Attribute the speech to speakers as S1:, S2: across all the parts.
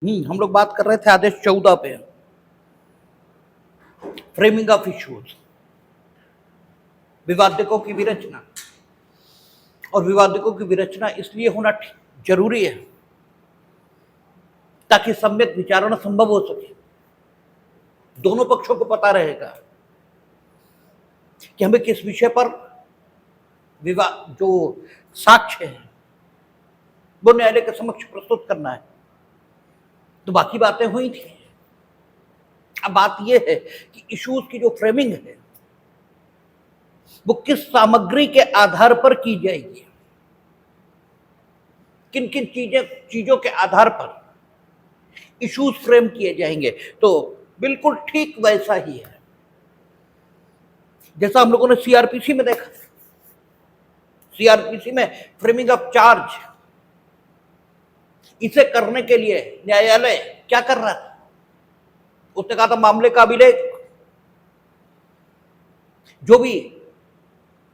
S1: हम लोग बात कर रहे थे आदेश 14 पे, फ्रेमिंग ऑफ इश्यूज, विवादकों की विरचना। और विवादकों की विरचना इसलिए होना जरूरी है ताकि सम्यक विचारण संभव हो सके। दोनों पक्षों को पता रहेगा कि हमें किस विषय पर विवाद, जो साक्ष्य है वो न्यायालय के समक्ष प्रस्तुत करना है। तो बाकी बातें हुई थी। अब बात यह है कि इश्यूज की जो फ्रेमिंग है वो किस सामग्री के आधार पर की जाएगी, किन किन चीजों के आधार पर इश्यूज फ्रेम किए जाएंगे। तो बिल्कुल ठीक वैसा ही है जैसा हम लोगों ने सीआरपीसी में देखा। सीआरपीसी में फ्रेमिंग ऑफ चार्ज, इसे करने के लिए न्यायालय क्या कर रहा था? उसने कहा था मामले का अभिलेख जो भी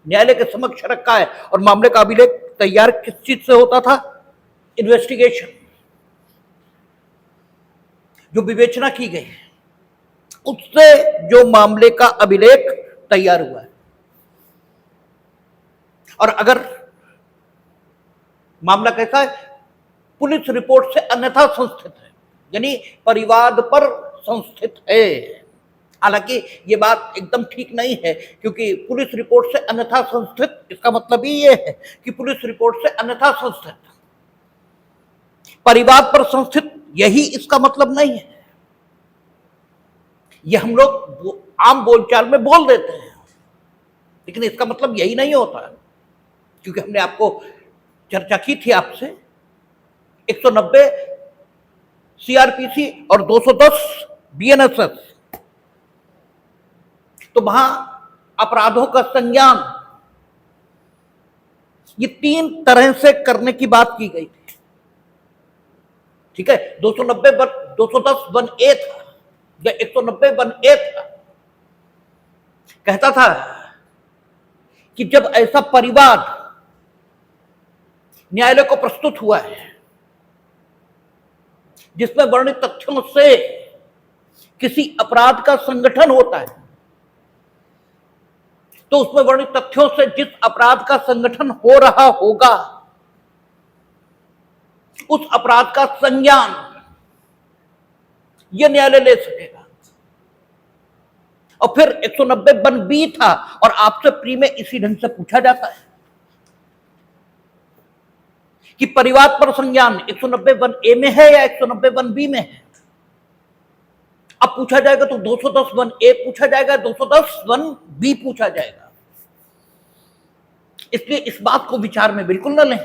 S1: न्यायालय के समक्ष रखा है, और मामले का अभिलेख तैयार किस चीज से होता था? इन्वेस्टिगेशन, जो विवेचना की गई उससे जो मामले का अभिलेख तैयार हुआ है। और अगर मामला कैसा है, पुलिस रिपोर्ट से अन्यथा संस्थित है, यानी परिवाद पर संस्थित है। हालांकि ये बात एकदम ठीक नहीं है, क्योंकि पुलिस रिपोर्ट से अन्यथा संस्थित, इसका मतलब ही ये है कि पुलिस रिपोर्ट से अन्यथा संस्थित, परिवाद पर संस्थित, यही इसका मतलब नहीं है। ये हम लोग आम बोलचाल में बोल देते हैं, लेकिन इसका मतलब यही नहीं होता, क्योंकि हमने आपको चर्चा की थी आपसे 190 सीआरपीसी और 210 बीएनएसएस। तो वहां अपराधों का संज्ञान ये 3 तरह से करने की बात की गई थी। ठीक है, 210 वन ए था या 190 वन ए था, कहता था कि जब ऐसा परिवाद न्यायालय को प्रस्तुत हुआ है जिसमें वर्णित तथ्यों से किसी अपराध का संगठन होता है, तो उसमें वर्णित तथ्यों से जिस अपराध का संगठन हो रहा होगा उस अपराध का संज्ञान यह न्यायालय ले सकेगा। और फिर 190 वन बी था, और आपसे प्री में इसी ढंग से पूछा जाता है कि परिवाद पर संज्ञान 190 वन ए में है या 190 वन बी में है। अब पूछा जाएगा तो 210 वन ए पूछा जाएगा, 210 वन बी पूछा जाएगा। इसलिए इस बात को विचार में बिल्कुल न लें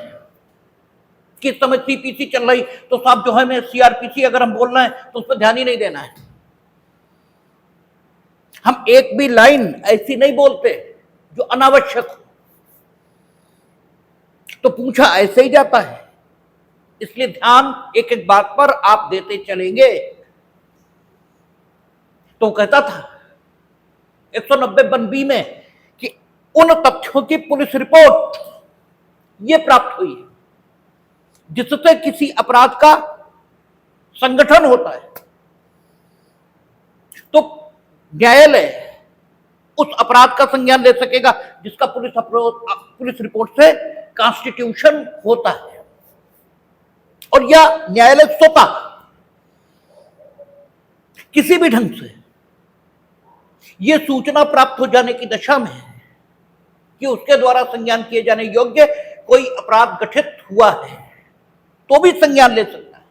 S1: कि इस समय सीपीसी चल रही तो साहब जो है मैं सीआरपीसी अगर हम बोल रहे हैं तो उस पर ध्यान ही नहीं देना है। हम एक भी लाइन ऐसी नहीं बोलते जो अनावश्यक हो, तो पूछा ऐसे ही जाता है। इसलिए ध्यान एक एक बात पर आप देते चलेंगे। तो कहता था 190 वन बी में कि उन तथ्यों की पुलिस रिपोर्ट ये प्राप्त हुई जिससे किसी अपराध का संगठन होता है, तो न्यायालय उस अपराध का संज्ञान ले सकेगा जिसका पुलिस रिपोर्ट से कॉन्स्टिट्यूशन होता है। और यह न्यायालय स्वतः किसी भी ढंग से यह सूचना प्राप्त हो जाने की दशा में है कि उसके द्वारा संज्ञान किए जाने योग्य कोई अपराध गठित हुआ है तो भी संज्ञान ले सकता है।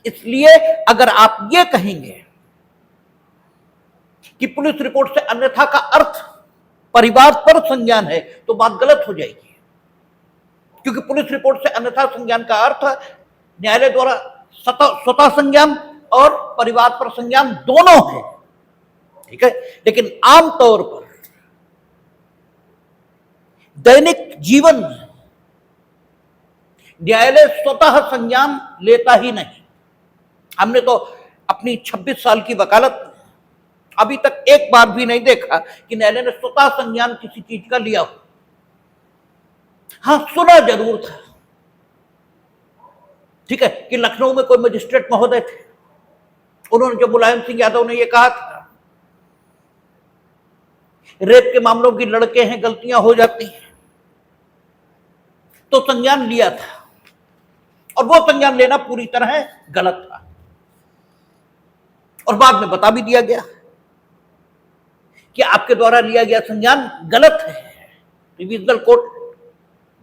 S1: इसलिए अगर आप ये कहेंगे कि पुलिस रिपोर्ट से अन्यथा का अर्थ परिवाद पर संज्ञान है तो बात गलत हो जाएगी, क्योंकि पुलिस रिपोर्ट से अन्यथा संज्ञान का अर्थ न्यायालय द्वारा स्वतः संज्ञान और परिवाद पर संज्ञान दोनों है। ठीक है, लेकिन आमतौर पर दैनिक जीवन में न्यायालय स्वतः संज्ञान लेता ही नहीं। हमने तो अपनी 26 साल की वकालत अभी तक एक बार भी नहीं देखा कि न्यायालय ने स्वतः संज्ञान किसी चीज का लिया हो। हाँ, सुना जरूर था। ठीक है, कि लखनऊ में कोई मजिस्ट्रेट महोदय थे, उन्होंने जब मुलायम सिंह यादव ने यह कहा था रेप के मामलों की लड़के हैं, गलतियां हो जाती हैं, तो संज्ञान लिया था, और वो संज्ञान लेना पूरी तरह गलत था, और बाद में बता भी दिया गया कि आपके द्वारा लिया गया संज्ञान गलत है। डिविजनल कोर्ट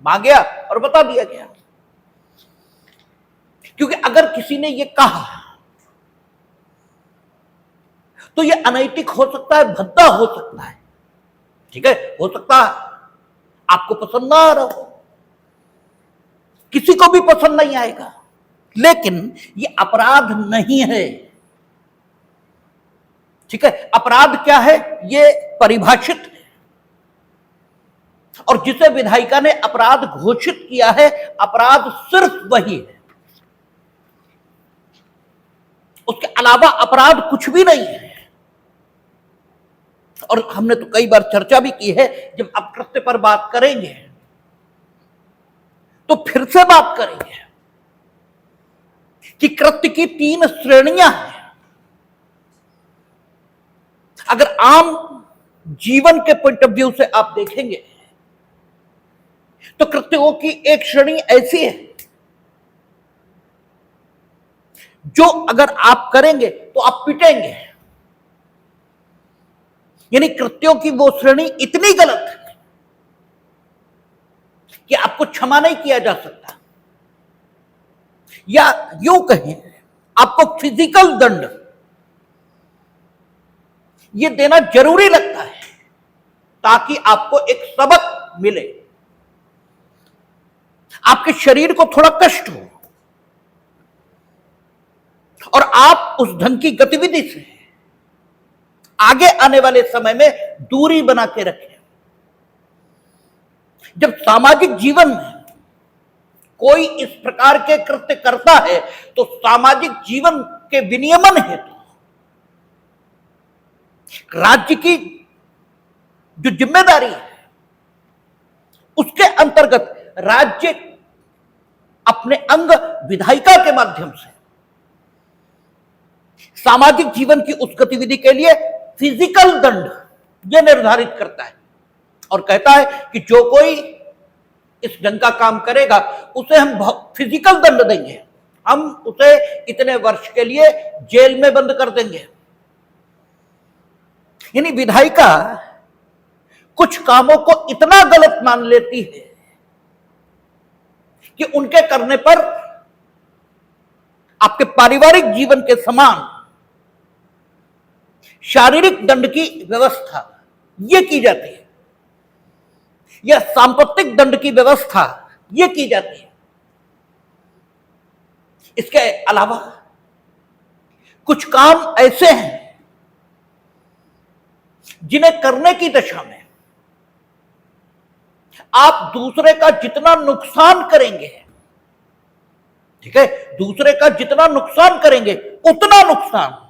S1: मांगा और बता दिया गया, क्योंकि अगर किसी ने यह कहा तो यह अनैतिक हो सकता है, भद्दा हो सकता है, ठीक है, हो सकता है आपको पसंद ना आ रहा हो, किसी को भी पसंद नहीं आएगा, लेकिन यह अपराध नहीं है, ठीक है। अपराध क्या है यह परिभाषित है, और जिसे विधायिका ने अपराध घोषित किया है, अपराध सिर्फ वही है, उसके अलावा अपराध कुछ भी नहीं है। और हमने तो कई बार चर्चा भी की है, जब अपकृत्य पर बात करेंगे तो फिर से बात करेंगे कि कृत्य की 3 श्रेणियां हैं। अगर आम जीवन के पॉइंट ऑफ व्यू से आप देखेंगे तो कृत्यों की एक श्रेणी ऐसी है जो अगर आप करेंगे तो आप पिटेंगे, यानी कृत्यों की वो श्रेणी इतनी गलत है कि आपको क्षमा नहीं किया जा सकता, या यूं कहें आपको फिजिकल दंड ये देना जरूरी लगता है ताकि आपको एक सबक मिले, आपके शरीर को थोड़ा कष्ट हो और आप उस ढंग की गतिविधि से आगे आने वाले समय में दूरी बना के रखें। जब सामाजिक जीवन में कोई इस प्रकार के कृत्य करता है तो सामाजिक जीवन के विनियमन हेतु राज्य की जो जिम्मेदारी है उसके अंतर्गत राज्य अपने अंग विधायिका के माध्यम से सामाजिक जीवन की उस गतिविधि के लिए फिजिकल दंड यह निर्धारित करता है और कहता है कि जो कोई इस ढंग का काम करेगा उसे हम फिजिकल दंड देंगे, हम उसे इतने वर्ष के लिए जेल में बंद कर देंगे। यानी विधायिका कुछ कामों को इतना गलत मान लेती है कि उनके करने पर आपके पारिवारिक जीवन के समान शारीरिक दंड की व्यवस्था यह की जाती है, या सांपत्तिक दंड की व्यवस्था यह की जाती है। इसके अलावा कुछ काम ऐसे हैं जिन्हें करने की दशा में आप दूसरे का जितना नुकसान करेंगे, ठीक है, दूसरे का जितना नुकसान करेंगे उतना नुकसान,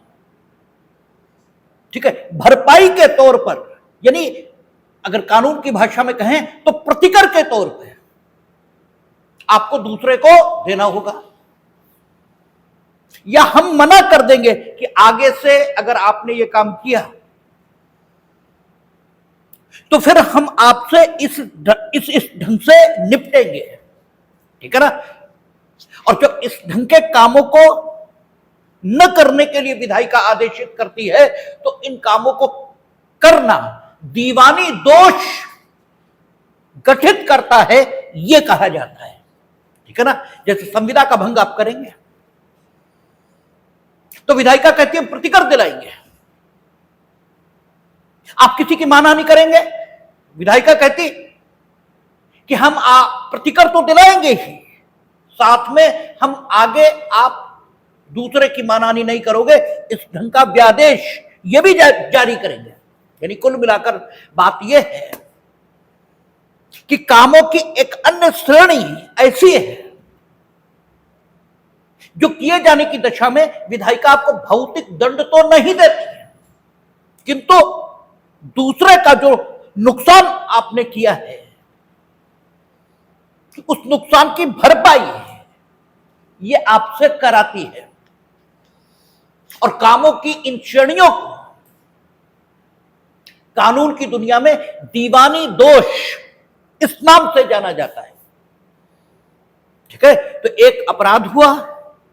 S1: ठीक है, भरपाई के तौर पर, यानी अगर कानून की भाषा में कहें तो प्रतिकर के तौर पर आपको दूसरे को देना होगा, या हम मना कर देंगे कि आगे से अगर आपने ये काम किया तो फिर हम आपसे इस ढंग से निपटेंगे, ठीक है ना। और जब इस ढंग के कामों को न करने के लिए विधायिका आदेशित करती है तो इन कामों को करना दीवानी दोष गठित करता है, यह कहा जाता है, ठीक है ना। जैसे संविदा का भंग आप करेंगे तो विधायिका कहती है प्रतिकर दिलाएंगे, आप किसी की मानहानि करेंगे, विधायिका कहती कि हम प्रतिकर तो दिलाएंगे ही, साथ में हम आगे आप दूसरे की मानहानि नहीं करोगे इस ढंग का व्यादेश यह भी जारी करेंगे। यानी कुल मिलाकर बात यह है कि कामों की एक अन्य श्रेणी ऐसी है जो किए जाने की दशा में विधायिका आपको भौतिक दंड तो नहीं देती है, किंतु दूसरे का जो नुकसान आपने किया है उस नुकसान की भरपाई ये आपसे कराती है, और कामों की इन श्रेणियों को कानून की दुनिया में दीवानी दोष इस नाम से जाना जाता है। ठीक है, तो एक अपराध हुआ,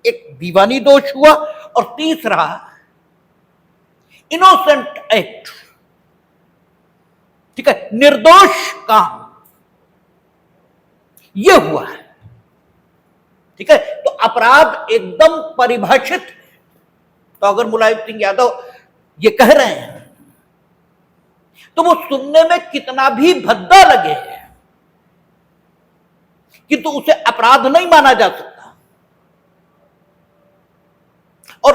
S1: एक दीवानी दोष हुआ, और तीसरा इनोसेंट एक्ट। ठीक है, निर्दोष काम यह हुआ है। ठीक है, तो अपराध एकदम परिभाषित है। तो अगर मुलायम सिंह यादव ये कह रहे हैं तो वो सुनने में कितना भी भद्दा लगे, किंतु उसे अपराध नहीं माना जा सकता। और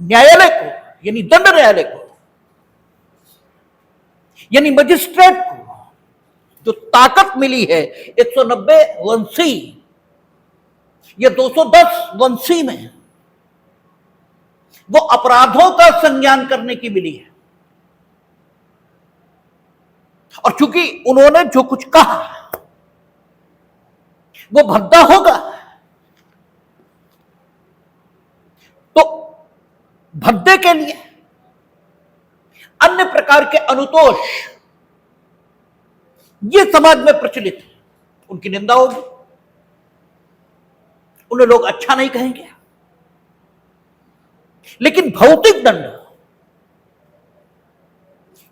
S1: न्यायालय को, यानी दंड न्यायालय को, यानी मजिस्ट्रेट को जो ताकत मिली है 190 वंशी या 210 वंशी में, वो अपराधों का संज्ञान करने की मिली है। और चूंकि उन्होंने जो कुछ कहा वो भद्दा होगा, तो भद्दे के लिए अन्य प्रकार के अनुतोष ये समाज में प्रचलित है, उनकी निंदा होगी, उन्हें लोग अच्छा नहीं कहेंगे। लेकिन भौतिक दंड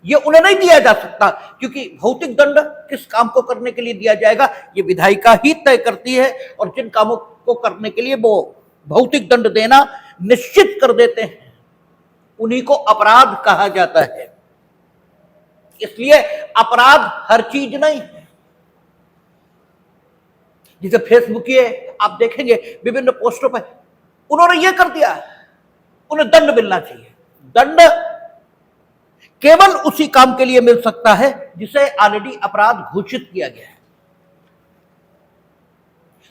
S1: ये उन्हें नहीं दिया जा सकता, क्योंकि भौतिक दंड किस काम को करने के लिए दिया जाएगा ये विधायिका ही तय करती है, और जिन कामों को करने के लिए वो भौतिक दंड देना निश्चित कर देते हैं उन्हीं को अपराध कहा जाता है। इसलिए अपराध हर चीज नहीं है। जैसे फेसबुक ये आप देखेंगे विभिन्न पोस्टों पर उन्होंने ये कर दिया, उन्हें दंड मिलना चाहिए। दंड केवल उसी काम के लिए मिल सकता है जिसे ऑलरेडी अपराध घोषित किया गया है।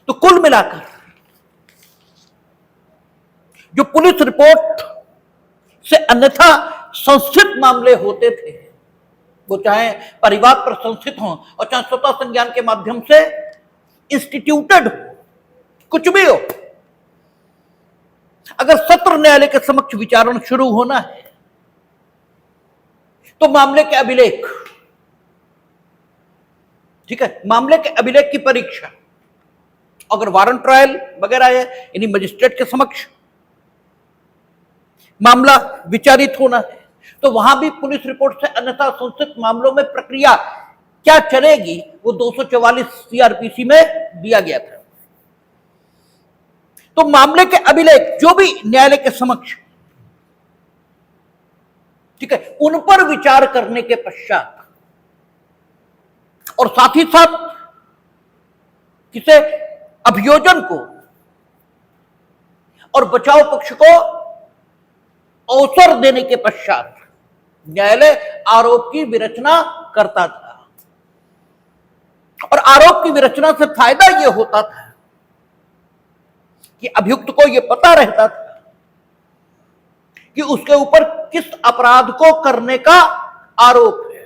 S1: तो कुल मिलाकर जो पुलिस रिपोर्ट से अन्यथा संस्थित मामले होते थे, वो चाहे परिवार पर संस्थित हो और चाहे स्वतः संज्ञान के माध्यम से इंस्टीट्यूटेड हो, कुछ भी हो, अगर सत्र न्यायालय के समक्ष विचारण शुरू होना है तो मामले के अभिलेख, ठीक है, मामले के अभिलेख की परीक्षा, अगर वारंट ट्रायल वगैरह है यानी मजिस्ट्रेट के समक्ष मामला विचारित होना है, तो वहां भी पुलिस रिपोर्ट से अन्यथा संस्थित मामलों में प्रक्रिया क्या चलेगी वो 244 सीआरपीसी में दिया गया था। तो मामले के अभिलेख जो भी न्यायालय के समक्ष, ठीक है, उन पर विचार करने के पश्चात और साथ ही साथ किसे अभियोजन को और बचाव पक्ष को अवसर देने के पश्चात न्यायालय आरोप की विरचना करता था। और आरोप की विरचना से फायदा यह होता था कि अभियुक्त को यह पता रहता था कि उसके ऊपर किस अपराध को करने का आरोप है।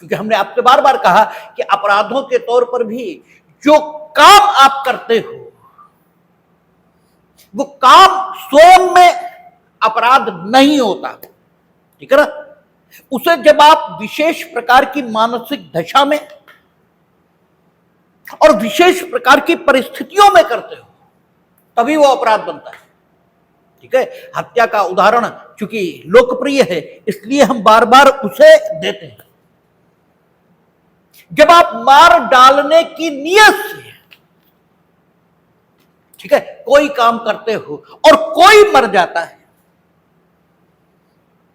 S1: क्योंकि हमने आपसे बार बार कहा कि अपराधों के तौर पर भी जो काम आप करते हो वो काम स्वयं में अपराध नहीं होता, ठीक है ना। उसे जब आप विशेष प्रकार की मानसिक दशा में और विशेष प्रकार की परिस्थितियों में करते हो तभी वो अपराध बनता है, ठीक है। हत्या का उदाहरण चूंकि लोकप्रिय है इसलिए हम बार बार उसे देते हैं। जब आप मार डालने की नियत से, ठीक है, कोई काम करते हो और कोई मर जाता है,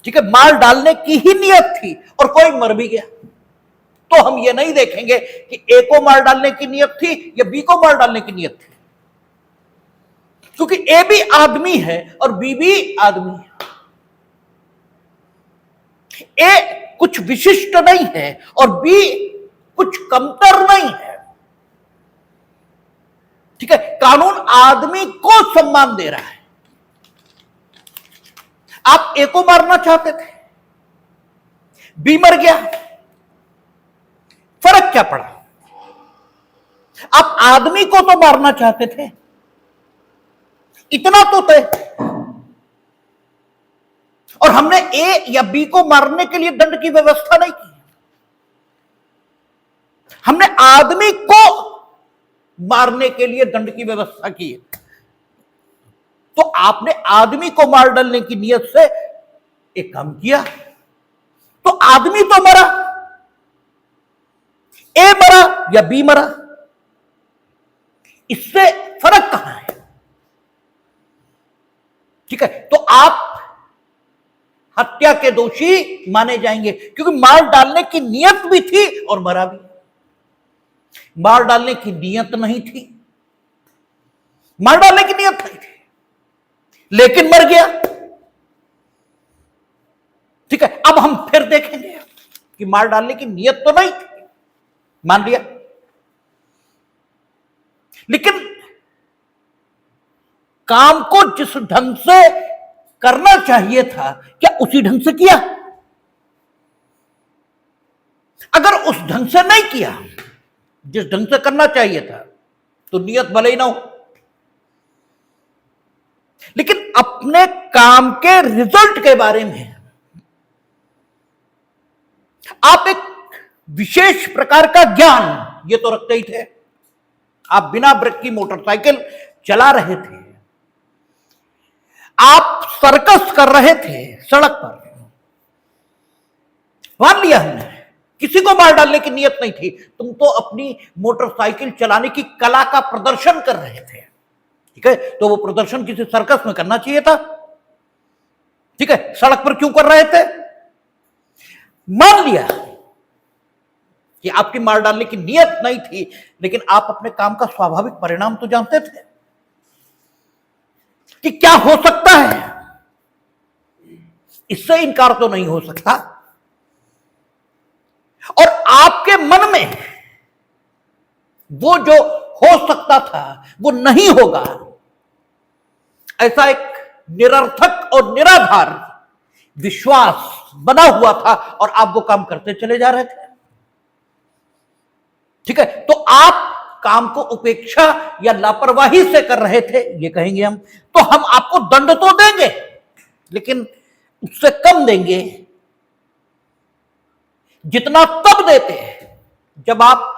S1: ठीक है, मार डालने की ही नियत थी और कोई मर भी गया, तो हम ये नहीं देखेंगे कि ए को मार डालने की नियत थी या बी को मार डालने की नियत थी, क्योंकि ए भी आदमी है और बी भी आदमी है। ए कुछ विशिष्ट नहीं है और बी कुछ कमतर नहीं है, ठीक है। कानून आदमी को सम्मान दे रहा है। आप ए को मारना चाहते थे, बी मर गया, फर्क क्या पड़ा? आप आदमी को तो मारना चाहते थे, इतना तो तय। और हमने ए या बी को मारने के लिए दंड की व्यवस्था नहीं की, हमने आदमी को मारने के लिए दंड की व्यवस्था की है। तो आपने आदमी को मार डालने की नियत से एक काम किया, तो आदमी तो मरा, ए मरा या बी मरा, इससे फर्क कहां है? ठीक है, तो आप हत्या के दोषी माने जाएंगे, क्योंकि मार डालने की नियत भी थी और मरा भी। मार डालने की नियत नहीं थी, मार डालने की नियत नहीं थी, लेकिन मर गया। ठीक है, अब हम फिर देखेंगे कि मार डालने की नियत तो नहीं थी, मान लिया, लेकिन काम को जिस ढंग से करना चाहिए था, क्या उसी ढंग से किया? अगर उस ढंग से नहीं किया, जिस ढंग से करना चाहिए था, तो नियत भले ही ना हो, लेकिन अपने काम के रिजल्ट के बारे में आप एक विशेष प्रकार का ज्ञान ये तो रखते ही थे। आप बिना ब्रेक की मोटरसाइकिल चला रहे थे, आप सर्कस कर रहे थे सड़क पर, मान लिया हमने, किसी को मार डालने की नियत नहीं थी, तुम तो अपनी मोटरसाइकिल चलाने की कला का प्रदर्शन कर रहे थे। ठीक है, तो वो प्रदर्शन किसी सर्कस में करना चाहिए था। ठीक है, सड़क पर क्यों कर रहे थे? मान लिया कि आपकी मार डालने की नियत नहीं थी, लेकिन आप अपने काम का स्वाभाविक परिणाम तो जानते थे कि क्या हो सकता है, इससे इनकार तो नहीं हो सकता। और आपके मन में वो जो हो सकता था वो नहीं होगा, ऐसा एक निरर्थक और निराधार विश्वास बना हुआ था, और आप वो काम करते चले जा रहे थे। ठीक है, तो आप काम को उपेक्षा या लापरवाही से कर रहे थे, ये कहेंगे हम, तो हम आपको दंड तो देंगे, लेकिन उससे कम देंगे जितना तब देते जब आप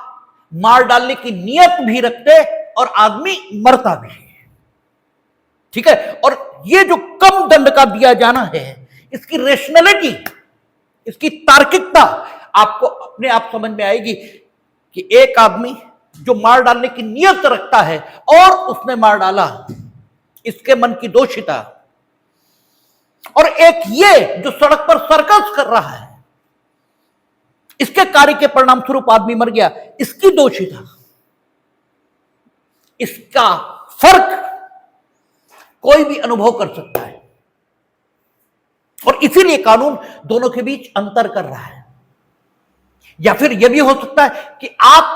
S1: मार डालने की नियत भी रखते और आदमी मरता भी। ठीक है, और ये जो कम दंड का दिया जाना है, इसकी रेशनैलिटी, इसकी तार्किकता आपको अपने आप समझ में आएगी कि एक आदमी जो मार डालने की नियत रखता है और उसने मार डाला, इसके मन की दोषिता, और एक ये जो सड़क पर सर्कस कर रहा है, इसके कार्य के परिणाम स्वरूप आदमी मर गया, इसकी दोषिता, इसका फर्क कोई भी अनुभव कर सकता है। और इसीलिए कानून दोनों के बीच अंतर कर रहा है। या फिर यह भी हो सकता है कि आप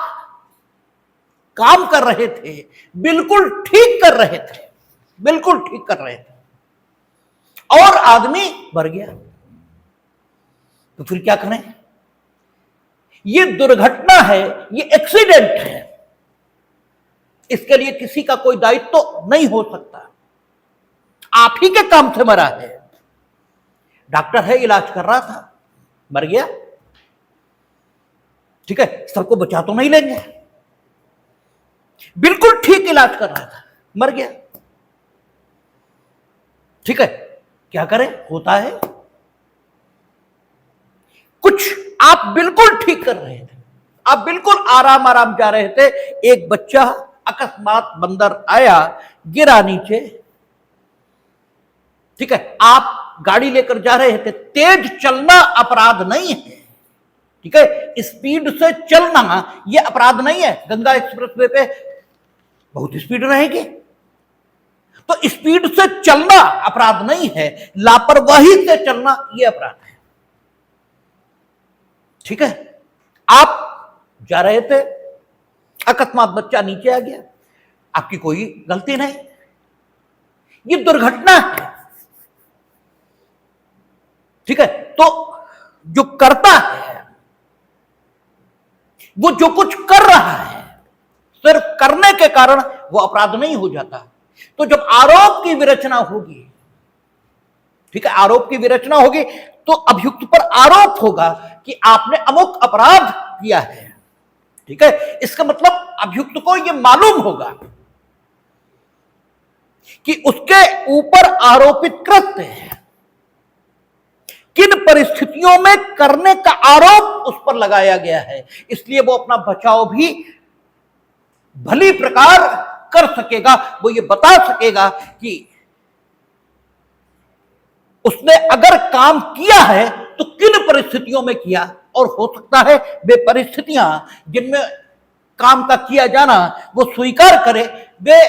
S1: काम कर रहे थे, बिल्कुल ठीक कर रहे थे, बिल्कुल ठीक कर रहे थे, और आदमी मर गया, तो फिर क्या करें? ये दुर्घटना है, ये एक्सीडेंट है, इसके लिए किसी का कोई दायित्व तो नहीं हो सकता, आप ही के काम से मरा है। डॉक्टर है, इलाज कर रहा था, मर गया। ठीक है, सबको बचा तो नहीं लेंगे, बिल्कुल ठीक इलाज कर रहा था, मर गया। ठीक है, क्या करें? होता है। कुछ आप बिल्कुल ठीक कर रहे थे, आप बिल्कुल आराम आराम जा रहे थे, एक बच्चा अकस्मात बंदर आया, गिरा नीचे। ठीक है, आप गाड़ी लेकर जा रहे थे, तेज चलना अपराध नहीं है। ठीक है, स्पीड से चलना यह अपराध नहीं है। गंगा एक्सप्रेसवे पे बहुत स्पीड रहेगी, तो स्पीड से चलना अपराध नहीं है, लापरवाही से चलना यह अपराध है। ठीक है, आप जा रहे थे, अकस्मात बच्चा नीचे आ गया, आपकी कोई गलती नहीं, ये दुर्घटना है। ठीक है, तो जो करता है, वो जो कुछ कर रहा है, सिर्फ करने के कारण वो अपराध नहीं हो जाता, तो जब आरोप की विरचना होगी, ठीक है, आरोप की विरचना होगी तो अभियुक्त पर आरोप होगा कि आपने अमुक अपराध किया है, ठीक है। इसका मतलब अभियुक्त को यह मालूम होगा कि उसके ऊपर आरोपित कृत्य किन परिस्थितियों में करने का आरोप उस पर लगाया गया है, इसलिए वो अपना बचाव भी भली प्रकार कर सकेगा। वो ये बता सकेगा कि उसने अगर काम किया है तो किन परिस्थितियों में किया, और हो सकता है वे परिस्थितियां जिनमें काम का किया जाना वो स्वीकार करे, वे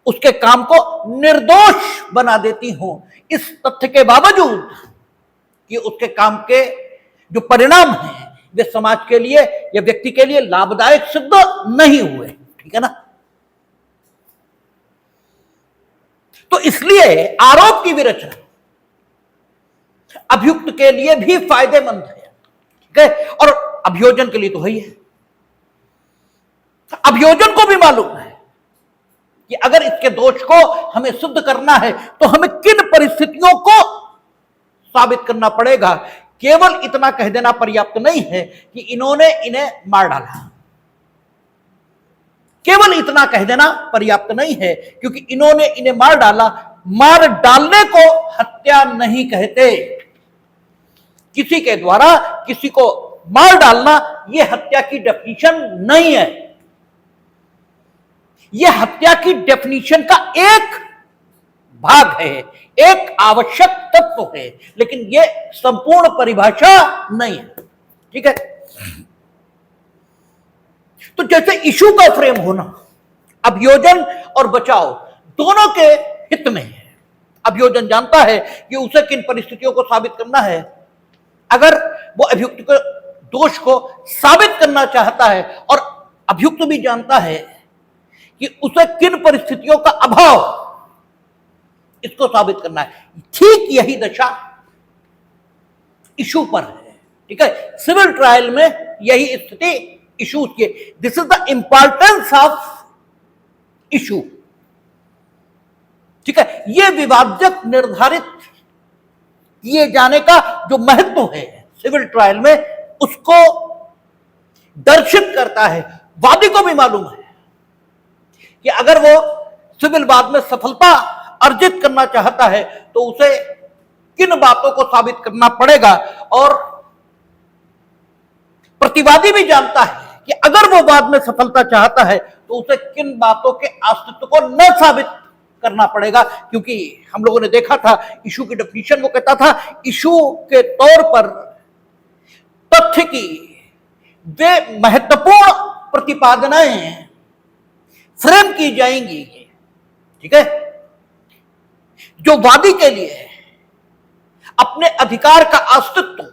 S1: उसके काम को निर्दोष बना देती हो, इस तथ्य के बावजूद कि उसके काम के जो परिणाम हैं वे समाज के लिए या व्यक्ति के लिए लाभदायक सिद्ध नहीं हुए, ठीक है ना। तो इसलिए आरोप की विरचना अभियुक्त के लिए भी फायदेमंद है, ठीक है, और अभियोजन के लिए तो है ही है। अभियोजन को भी मालूम है कि अगर इसके दोष को हमें सिद्ध करना है तो हमें किन परिस्थितियों को साबित करना पड़ेगा। केवल इतना कह देना पर्याप्त नहीं है कि इन्होंने इन्हें मार डाला, केवल इतना कह देना पर्याप्त नहीं है, क्योंकि इन्होंने इन्हें मार डाला। मार डालने को हत्या नहीं कहते। किसी के द्वारा किसी को मार डालना यह हत्या की डेफिनेशन नहीं है। यह हत्या की डेफिनेशन का एक भाग है, एक आवश्यक तत्व है, लेकिन यह संपूर्ण परिभाषा नहीं है, ठीक है। तो जैसे इशू का फ्रेम होना अभियोजन और बचाव दोनों के हित में है। अभियोजन जानता है कि उसे किन परिस्थितियों को साबित करना है। अगर वो अभियुक्त के दोष को साबित करना चाहता है, और अभियुक्त भी जानता है कि उसे किन परिस्थितियों का अभाव इसको साबित करना है, ठीक यही दशा इशू पर है, ठीक है। सिविल ट्रायल में यही स्थिति इशू की, this is the importance of issue, ठीक है। यह विवादक निर्धारित किए जाने का जो महत्व है सिविल ट्रायल में, उसको दर्शित करता है। वादी को भी मालूम है कि अगर वो सिविल वाद में सफलता अर्जित करना चाहता है तो उसे किन बातों को साबित करना पड़ेगा, और प्रतिवादी भी जानता है कि अगर वो वाद में सफलता चाहता है तो उसे किन बातों के अस्तित्व को न साबित करना पड़ेगा। क्योंकि हम लोगों ने देखा था इशू की डेफिनेशन, वो कहता था इशू के तौर पर तथ्य की वे महत्वपूर्ण प्रतिपादनाएं फ्रेम की जाएंगी, ठीक है, जो वादी के लिए अपने अधिकार का अस्तित्व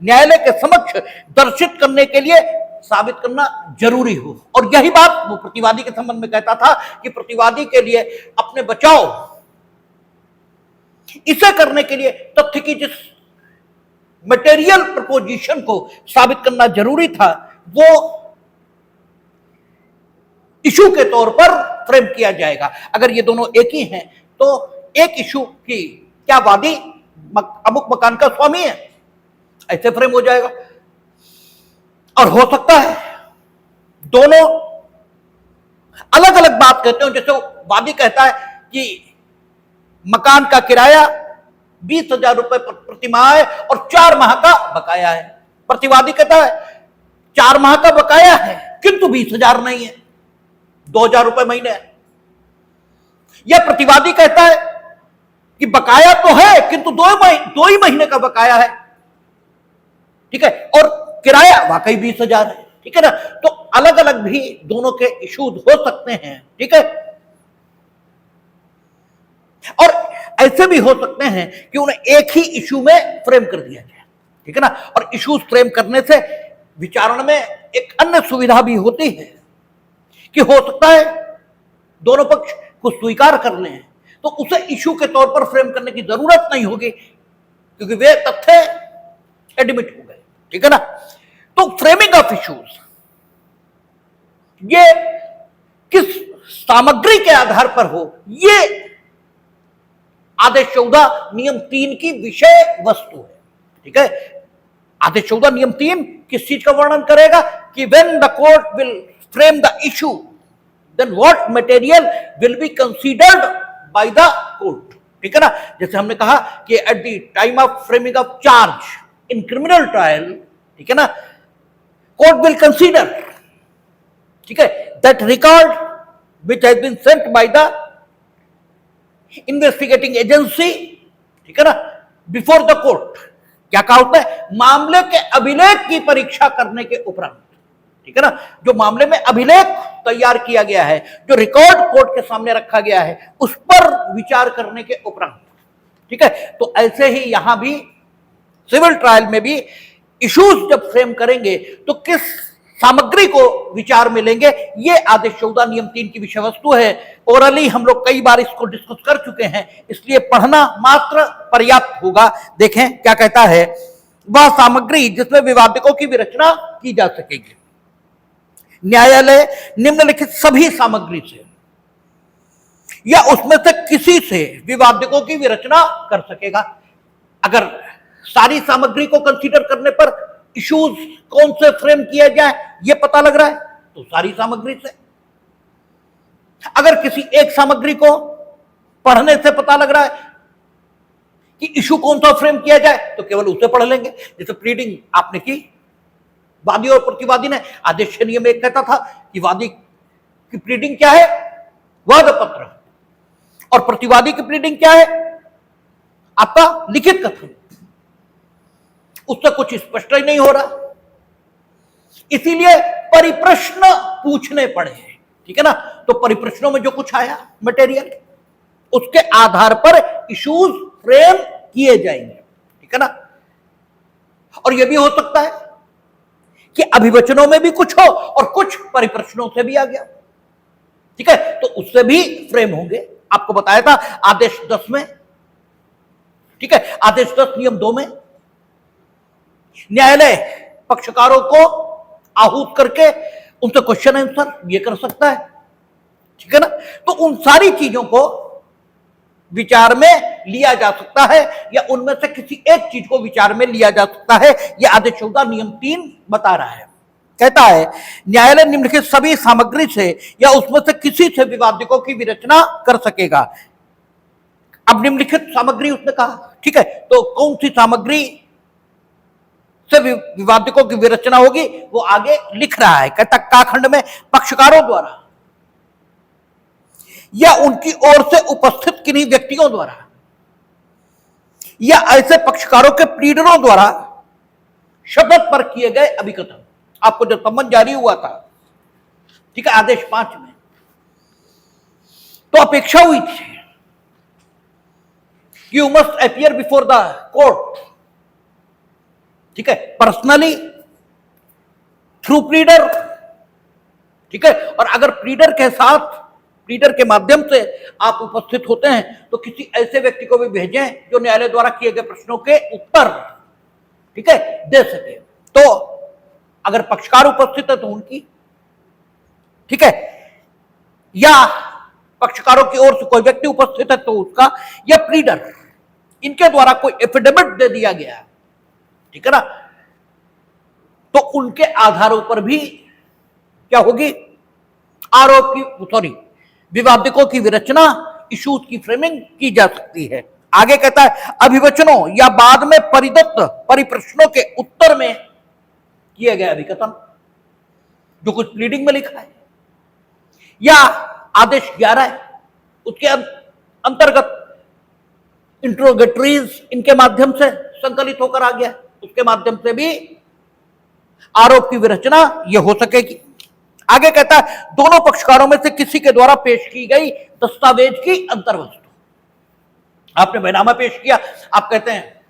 S1: न्यायालय के समक्ष दर्शित करने के लिए साबित करना जरूरी हो। और यही बात वो प्रतिवादी के संबंध में कहता था कि प्रतिवादी के लिए अपने बचाव इसे करने के लिए तथ्य की जिस मटेरियल प्रपोजिशन को साबित करना जरूरी था वो इशू के तौर पर फ्रेम किया जाएगा। अगर ये दोनों एक ही हैं तो एक इशू की क्या वादी अमुक मकान का स्वामी है, ऐसे फ्रेम हो जाएगा। और हो सकता है दोनों अलग अलग बात कहते हो, जैसे वादी कहता है कि मकान का किराया 20,000 रुपए प्रति माह है और 4 माह का बकाया है। प्रतिवादी कहता है 4 माह का बकाया है किंतु 20,000 नहीं है, 2,000 रुपए महीने है। यह प्रतिवादी कहता है कि बकाया तो है किंतु 2 ही महीने का बकाया है, ठीक है, और किराया वाकई 20,000 है, ठीक है ना। तो अलग अलग भी दोनों के इश्यूज हो सकते हैं, ठीक है। और ऐसे भी हो सकते हैं कि उन्हें एक ही इशू में फ्रेम कर दिया जाए, ठीक है ना। और इश्यूज फ्रेम करने से विचारण में एक अन्य सुविधा भी होती है कि हो सकता है दोनों पक्ष को स्वीकार कर लें तो उसे इशू के तौर पर फ्रेम करने की जरूरत नहीं होगी क्योंकि वे तथ्य एडमिट हो गए, ठीक है ना। तो फ्रेमिंग ऑफ इश्यूज ये किस सामग्री के आधार पर हो, ये आदेश 14 नियम 3 की विषय वस्तु है। ठीक है, आदेश 14 नियम 3 किस चीज का वर्णन करेगा कि when the court will frame the issue then what material will be considered by the court. ठीक है ना, जैसे हमने कहा कि at the time of framing of charge in criminal trial, ठीक है ना, कोर्ट विल कंसीडर, ठीक है, that record which has been sent by the investigating agency, ठीक है ना, बिफोर द कोर्ट। क्या कहा होता है, मामले के अभिलेख की परीक्षा करने के उपरांत, ठीक है ना, जो मामले में अभिलेख तैयार किया गया है, जो रिकॉर्ड कोर्ट के सामने रखा गया है, उस पर विचार करने के उपरांत। ठीक है, तो ऐसे ही यहां भी सिविल ट्रायल में भी इश्यूज जब फ्रेम करेंगे तो किस सामग्री को विचार में लेंगे, ये आदेश 14 नियम 3 की विषय वस्तु है। ओरली हम लोग कई बार इसको डिस्कस कर चुके हैं, इसलिए पढ़ना मात्र पर्याप्त होगा। देखें क्या कहता है, वह सामग्री जिसमें विवादकों की विरचना की जा सकेगी। न्यायालय निम्नलिखित सभी सामग्री से या उसमें से किसी से विवादकों की विरचना कर सकेगा। अगर सारी सामग्री को कंसीडर करने पर इश्यूज कौन से फ्रेम किया जाए यह पता लग रहा है तो सारी सामग्री से, अगर किसी एक सामग्री को पढ़ने से पता लग रहा है कि इशू कौन सा फ्रेम किया जाए तो केवल उसे पढ़ लेंगे। जैसे प्लीडिंग आपने की, वादी और प्रतिवादी ने, आदेश नियम 1 कहता था कि वादी की प्लीडिंग क्या है, वाद पत्र, और प्रतिवादी की प्लीडिंग क्या है, आपका लिखित कथन। उससे कुछ स्पष्ट ही नहीं हो रहा, इसीलिए परिप्रश्न पूछने पड़े। ठीक है ना, तो परिप्रश्नों में जो कुछ आया मटेरियल, उसके आधार पर इश्यूज फ्रेम किए जाएंगे। ठीक है ना, और यह भी हो सकता है कि अभिवचनों में भी कुछ हो और कुछ परिप्रश्नों से भी आ गया। ठीक है, तो उससे भी फ्रेम होंगे। आपको बताया था आदेश 10 में, ठीक है, आदेश 10 नियम 2 में न्यायालय पक्षकारों को आहूत करके उनसे क्वेश्चन आंसर ये कर सकता है। ठीक है ना, तो उन सारी चीजों को विचार में लिया जा सकता है या उनमें से किसी एक चीज को विचार में लिया जा सकता है। यह आदेश 14 नियम 3 बता रहा है। कहता है न्यायालय निम्नलिखित सभी सामग्री से या उसमें से किसी से विवादकों की विरचना कर सकेगा। अब निम्नलिखित सामग्री उसने कहा, ठीक है, तो कौन सी सामग्री से विवादकों की विरचना होगी वो आगे लिख रहा है। कहता काखंड में पक्षकारों द्वारा या उनकी ओर से उपस्थित किन्हीं व्यक्तियों द्वारा या ऐसे पक्षकारों के प्लीडरों द्वारा शपथ पर किए गए अभिकथन। आपको जो सम्मन जारी हुआ था, ठीक है, आदेश 5 में, तो अपेक्षा हुई थी you must appear before the court, ठीक है, पर्सनली थ्रू प्लीडर। ठीक है, और अगर प्लीडर के साथ, प्लीडर के माध्यम से आप उपस्थित होते हैं तो किसी ऐसे व्यक्ति को भी भेजें जो न्यायालय द्वारा किए गए प्रश्नों के उत्तर, ठीक है, दे सके। तो अगर पक्षकार उपस्थित है तो उनकी, ठीक है, या पक्षकारों की ओर से कोई व्यक्ति उपस्थित है तो उसका, या प्लीडर, इनके द्वारा कोई एफिडेविट दे दिया गया, ठीक है ना, तो उनके आधारों पर भी क्या होगी, आरोप की, सॉरी, विवादकों की विरचना, इश्यूज की फ्रेमिंग की जा सकती है। आगे कहता है अभिवचनों या बाद में परिदत्त परिप्रश्नों के उत्तर में किए गए अभिकथन, जो कुछ प्लीडिंग में लिखा है, या आदेश 11 है उसके अंतर्गत इंट्रोगेटरीज इनके माध्यम से संकलित होकर आ गया, उसके माध्यम से भी आरोप की विरचना यह हो सकेगी। आगे कहता है दोनों पक्षकारों में से किसी के द्वारा पेश की गई दस्तावेज की अंतर्वस्तु। आपने बैनामा पेश किया, आप कहते हैं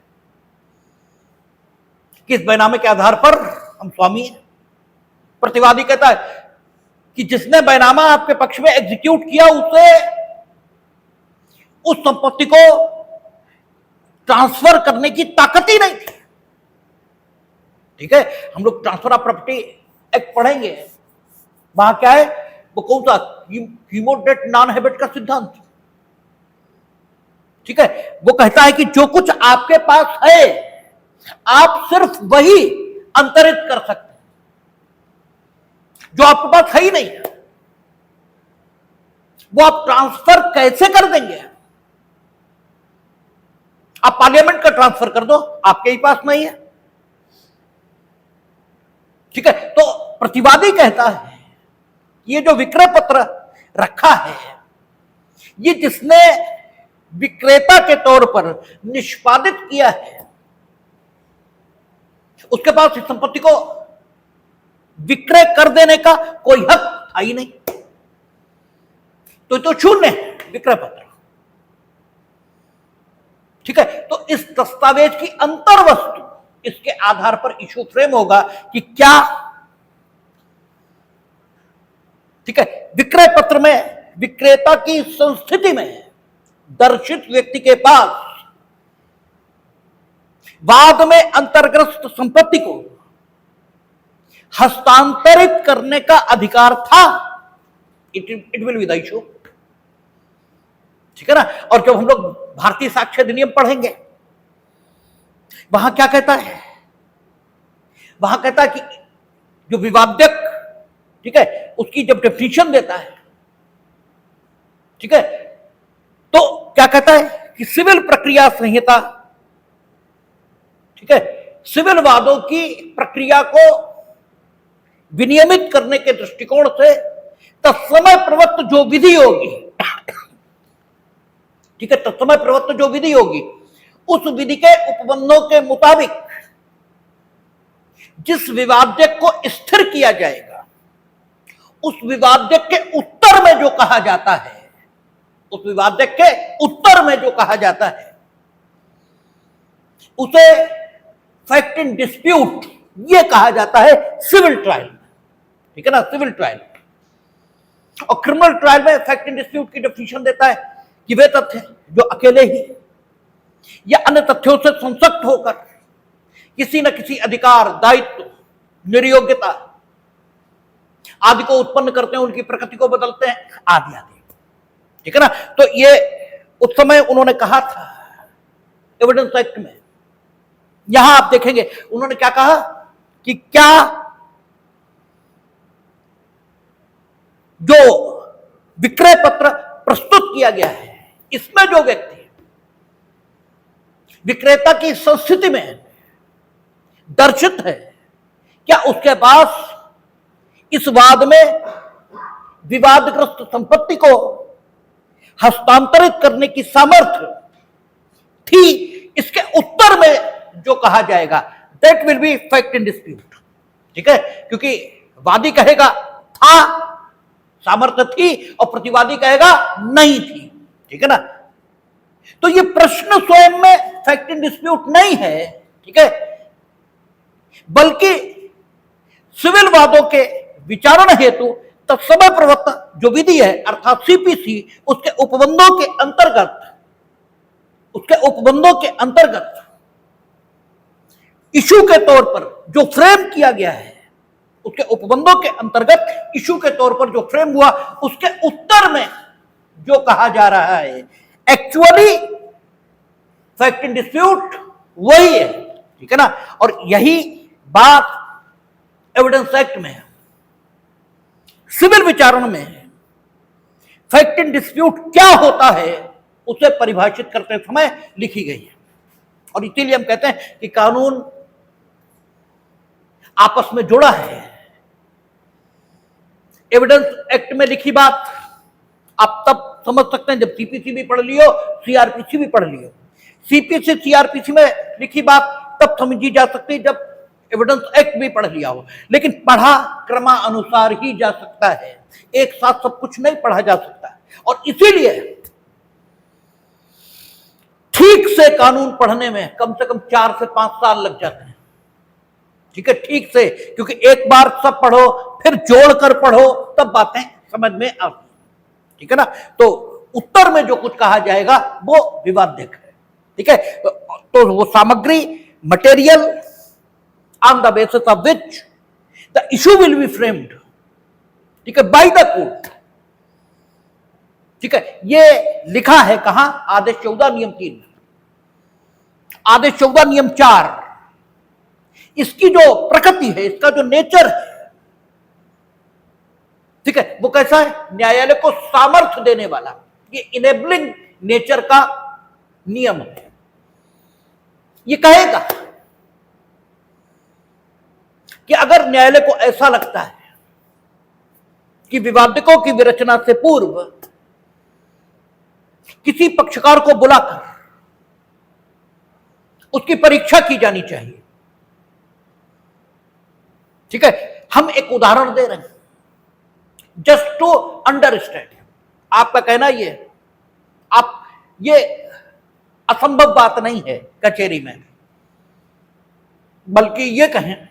S1: कि इस बैनामे के आधार पर हम स्वामी हैं। प्रतिवादी कहता है कि जिसने बैनामा आपके पक्ष में एग्जीक्यूट किया उसे उस संपत्ति को ट्रांसफर करने की ताकत ही नहीं थी। ठीक है, हम लोग ट्रांसफर ऑफ प्रॉपर्टी एक्ट पढ़ेंगे, वहां क्या है वो कौन सा हीमोडेट नॉन हैबिट का सिद्धांत, ठीक है। वो कहता है कि जो कुछ आपके पास है आप सिर्फ वही अंतरित कर सकते हैं, जो आपके पास है ही नहीं वो आप ट्रांसफर कैसे कर देंगे। आप पार्लियामेंट का ट्रांसफर कर दो, आपके ही पास नहीं है, ठीक है। तो प्रतिवादी कहता है ये जो विक्रय पत्र रखा है ये जिसने विक्रेता के तौर पर निष्पादित किया है उसके पास इस संपत्ति को विक्रय कर देने का कोई हक था ही नहीं, तो शून्य है विक्रय पत्र, ठीक है। तो इस दस्तावेज की अंतर वस्तु इसके आधार पर इशू फ्रेम होगा कि क्या, ठीक है, विक्रय पत्र में विक्रेता की संस्थिति में दर्शित व्यक्ति के पास बाद में अंतर्ग्रस्त संपत्ति को हस्तांतरित करने का अधिकार था। It will be the issue, ठीक है ना। और जब हम लोग भारतीय साक्ष्य अधिनियम पढ़ेंगे वहां क्या कहता है, वहां कहता है कि जो विवादक, ठीक है, उसकी जब डेफिनेशन देता है, ठीक है, तो क्या कहता है कि सिविल प्रक्रिया संहिता, ठीक है, सिविल वादों की प्रक्रिया को विनियमित करने के दृष्टिकोण से तत्समय प्रवृत्त जो विधि होगी, ठीक है, तत्समय प्रवृत्त जो विधि होगी उस विधि के उपबंधों के मुताबिक जिस विवाद्यक को स्थिर किया जाएगा उस विवाद्यक के उत्तर में जो कहा जाता है, उस विवाद्यक के उत्तर में जो कहा जाता है उसे फैक्ट इन डिस्प्यूट ये कहा जाता है सिविल ट्रायल, ठीक है ना, सिविल ट्रायल। और क्रिमिनल ट्रायल में फैक्ट इन डिस्प्यूट की डेफिनेशन देता है कि वे तथ्य जो अकेले ही या अन्य तथ्यों से संसक्त होकर किसी न किसी अधिकार, दायित्व, निर्योग्यता आदि को उत्पन्न करते हैं, उनकी प्रकृति को बदलते हैं, आदि आदि, ठीक है ना। तो ये उस समय उन्होंने कहा था एविडेंस एक्ट में। यहां आप देखेंगे उन्होंने क्या कहा कि क्या जो विक्रय पत्र प्रस्तुत किया गया है इसमें जो व्यक्ति विक्रेता की संस्थिति में दर्शित है क्या उसके पास इस वाद में विवादग्रस्त संपत्ति को हस्तांतरित करने की सामर्थ्य थी। इसके उत्तर में जो कहा जाएगा that will be fact in dispute, ठीक है, क्योंकि वादी कहेगा था, सामर्थ्य थी, और प्रतिवादी कहेगा नहीं थी, ठीक है ना। तो ये प्रश्न स्वयं में फैक्ट इन डिस्प्यूट नहीं है, ठीक है, बल्कि सिविल वादों के विचारण हेतु तत्समय प्रवृत्त जो विधि है अर्थात सीपीसी उसके उपबंधों के अंतर्गत इशू के तौर पर जो फ्रेम किया गया है, उसके उपबंधों के अंतर्गत इशू के तौर पर जो फ्रेम हुआ उसके उत्तर में जो कहा जा रहा है एक्चुअली फैक्ट इन डिस्प्यूट वही है, ठीक है ना। और यही बात एविडेंस एक्ट में है। सिविल विचारण में फैक्ट इन डिस्प्यूट क्या होता है उसे परिभाषित करते समय लिखी गई है। और इसीलिए हम कहते हैं कि कानून आपस में जुड़ा है। एविडेंस एक्ट में लिखी बात आप तब समझ सकते हैं जब सीपीसी भी पढ़ लियो, सीआरपीसी भी पढ़ लियो। सीपीसी सीआरपीसी में लिखी बात तब समझी जा सकती है जब एविडेंस एक्ट भी पढ़ लिया हो, लेकिन पढ़ा क्रमानुसार ही जा सकता है, एक साथ सब कुछ नहीं पढ़ा जा सकता। और इसीलिए ठीक से कानून पढ़ने में कम से कम 4 से 5 साल लग जाते हैं, ठीक है, ठीक से, क्योंकि एक बार सब पढ़ो फिर जोड़कर पढ़ो तब बातें समझ में आती, ठीक है ना। तो उत्तर में जो कुछ कहा जाएगा वो विवाद्यक है, ठीक है। तो वो सामग्री material on the basis of which the issue will be framed, ठीक है, बाय द कोर्ट। ठीक है, ये लिखा है कहां? आदेश 14 नियम 3, आदेश 14 नियम 4। इसकी जो प्रकृति है, इसका जो नेचर है, ठीक है, वो कैसा है? न्यायालय को सामर्थ्य देने वाला, ये इनेबलिंग नेचर का नियम है। ये कहेगा कि अगर न्यायालय को ऐसा लगता है कि विवादकों की विरचना से पूर्व किसी पक्षकार को बुलाकर उसकी परीक्षा की जानी चाहिए। ठीक है, हम एक उदाहरण दे रहे हैं जस्ट टू अंडरस्टैंड। आपका कहना ये, आप ये असंभव बात नहीं है कचहरी में, बल्कि ये कहें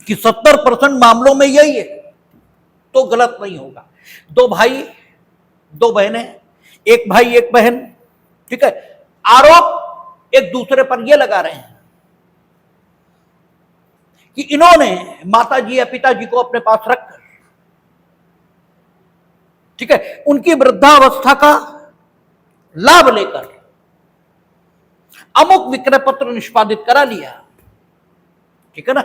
S1: कि 70% मामलों में यही है, तो गलत नहीं होगा। दो भाई दो बहनें, एक भाई एक बहन, ठीक है, आरोप एक दूसरे पर यह लगा रहे हैं कि इन्होंने माताजी या पिताजी को अपने पास रखकर, ठीक है, उनकी वृद्धावस्था का लाभ लेकर अमुक विक्रय पत्र निष्पादित करा लिया। ठीक है ना?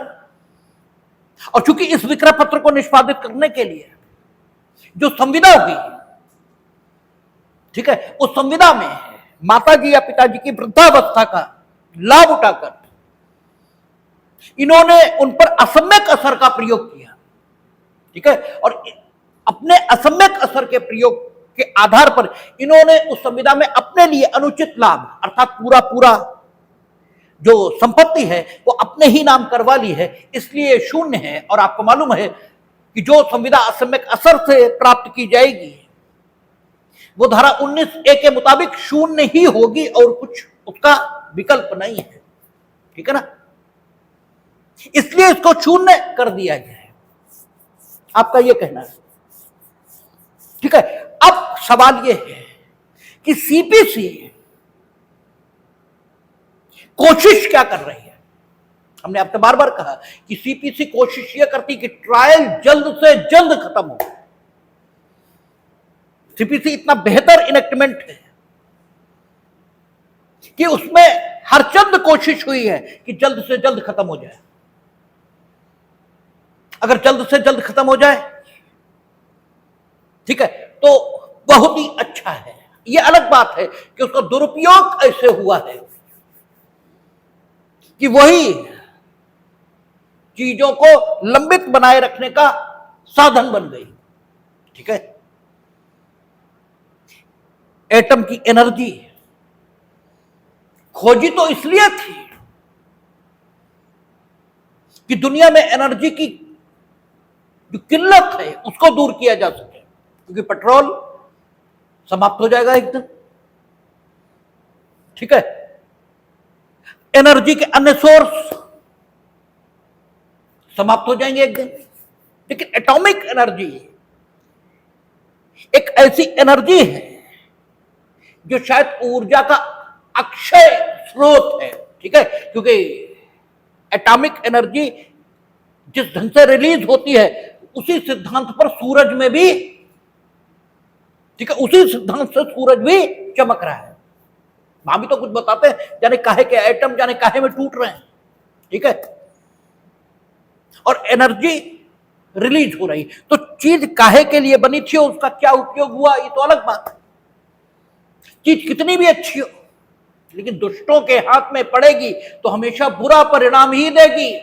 S1: और चूंकि इस विक्रय पत्र को निष्पादित करने के लिए जो संविदा होगी, ठीक है, उस संविदा में माताजी या पिताजी की वृद्धावस्था का लाभ उठाकर इन्होंने उन पर असम्यक असर का प्रयोग किया। ठीक है, और अपने असम्यक असर के प्रयोग के आधार पर इन्होंने उस संविदा में अपने लिए अनुचित लाभ, अर्थात पूरा पूरा जो संपत्ति है वो अपने ही नाम करवा ली है, इसलिए शून्य है। और आपको मालूम है कि जो संविदा असम्यक असर से प्राप्त की जाएगी वो धारा 19A के मुताबिक शून्य ही होगी और कुछ उसका विकल्प नहीं है। ठीक है ना? इसलिए इसको शून्य कर दिया गया है। आपका यह कहना है। ठीक है, अब सवाल यह है कि सीपीसी कोशिश क्या कर रही है? हमने आपसे बार बार कहा कि सीपीसी कोशिश यह करती कि ट्रायल जल्द से जल्द खत्म हो। सीपीसी इतना बेहतर इनेक्टमेंट है कि उसमें हर चंद कोशिश हुई है कि जल्द से जल्द खत्म हो जाए। अगर जल्द से जल्द खत्म हो जाए, ठीक है, तो बहुत ही अच्छा है। यह अलग बात है कि उसका दुरुपयोग ऐसे हुआ है कि वही चीजों को लंबित बनाए रखने का साधन बन गई। ठीक है, एटम की एनर्जी खोजी तो इसलिए थी कि दुनिया में एनर्जी की जो किल्लत है उसको दूर किया जा सके, क्योंकि पेट्रोल समाप्त हो जाएगा एक दिन। ठीक है, एनर्जी के अन्य सोर्स समाप्त हो जाएंगे एक दिन, लेकिन एटॉमिक एनर्जी एक ऐसी एनर्जी है जो शायद ऊर्जा का अक्षय स्रोत है। ठीक है, क्योंकि एटॉमिक एनर्जी जिस ढंग से रिलीज होती है उसी सिद्धांत पर सूरज में भी, ठीक है, उसी सिद्धांत से सूरज भी चमक रहा है। वहां भी तो कुछ बताते हैं, जाने काहे के एटम जाने काहे में टूट रहे हैं। ठीक है, और एनर्जी रिलीज हो रही, तो चीज काहे के लिए बनी थी और उसका क्या उपयोग हुआ ये तो अलग बात है। चीज कितनी भी अच्छी हो, लेकिन दुष्टों के हाथ में पड़ेगी तो हमेशा बुरा परिणाम ही देगी।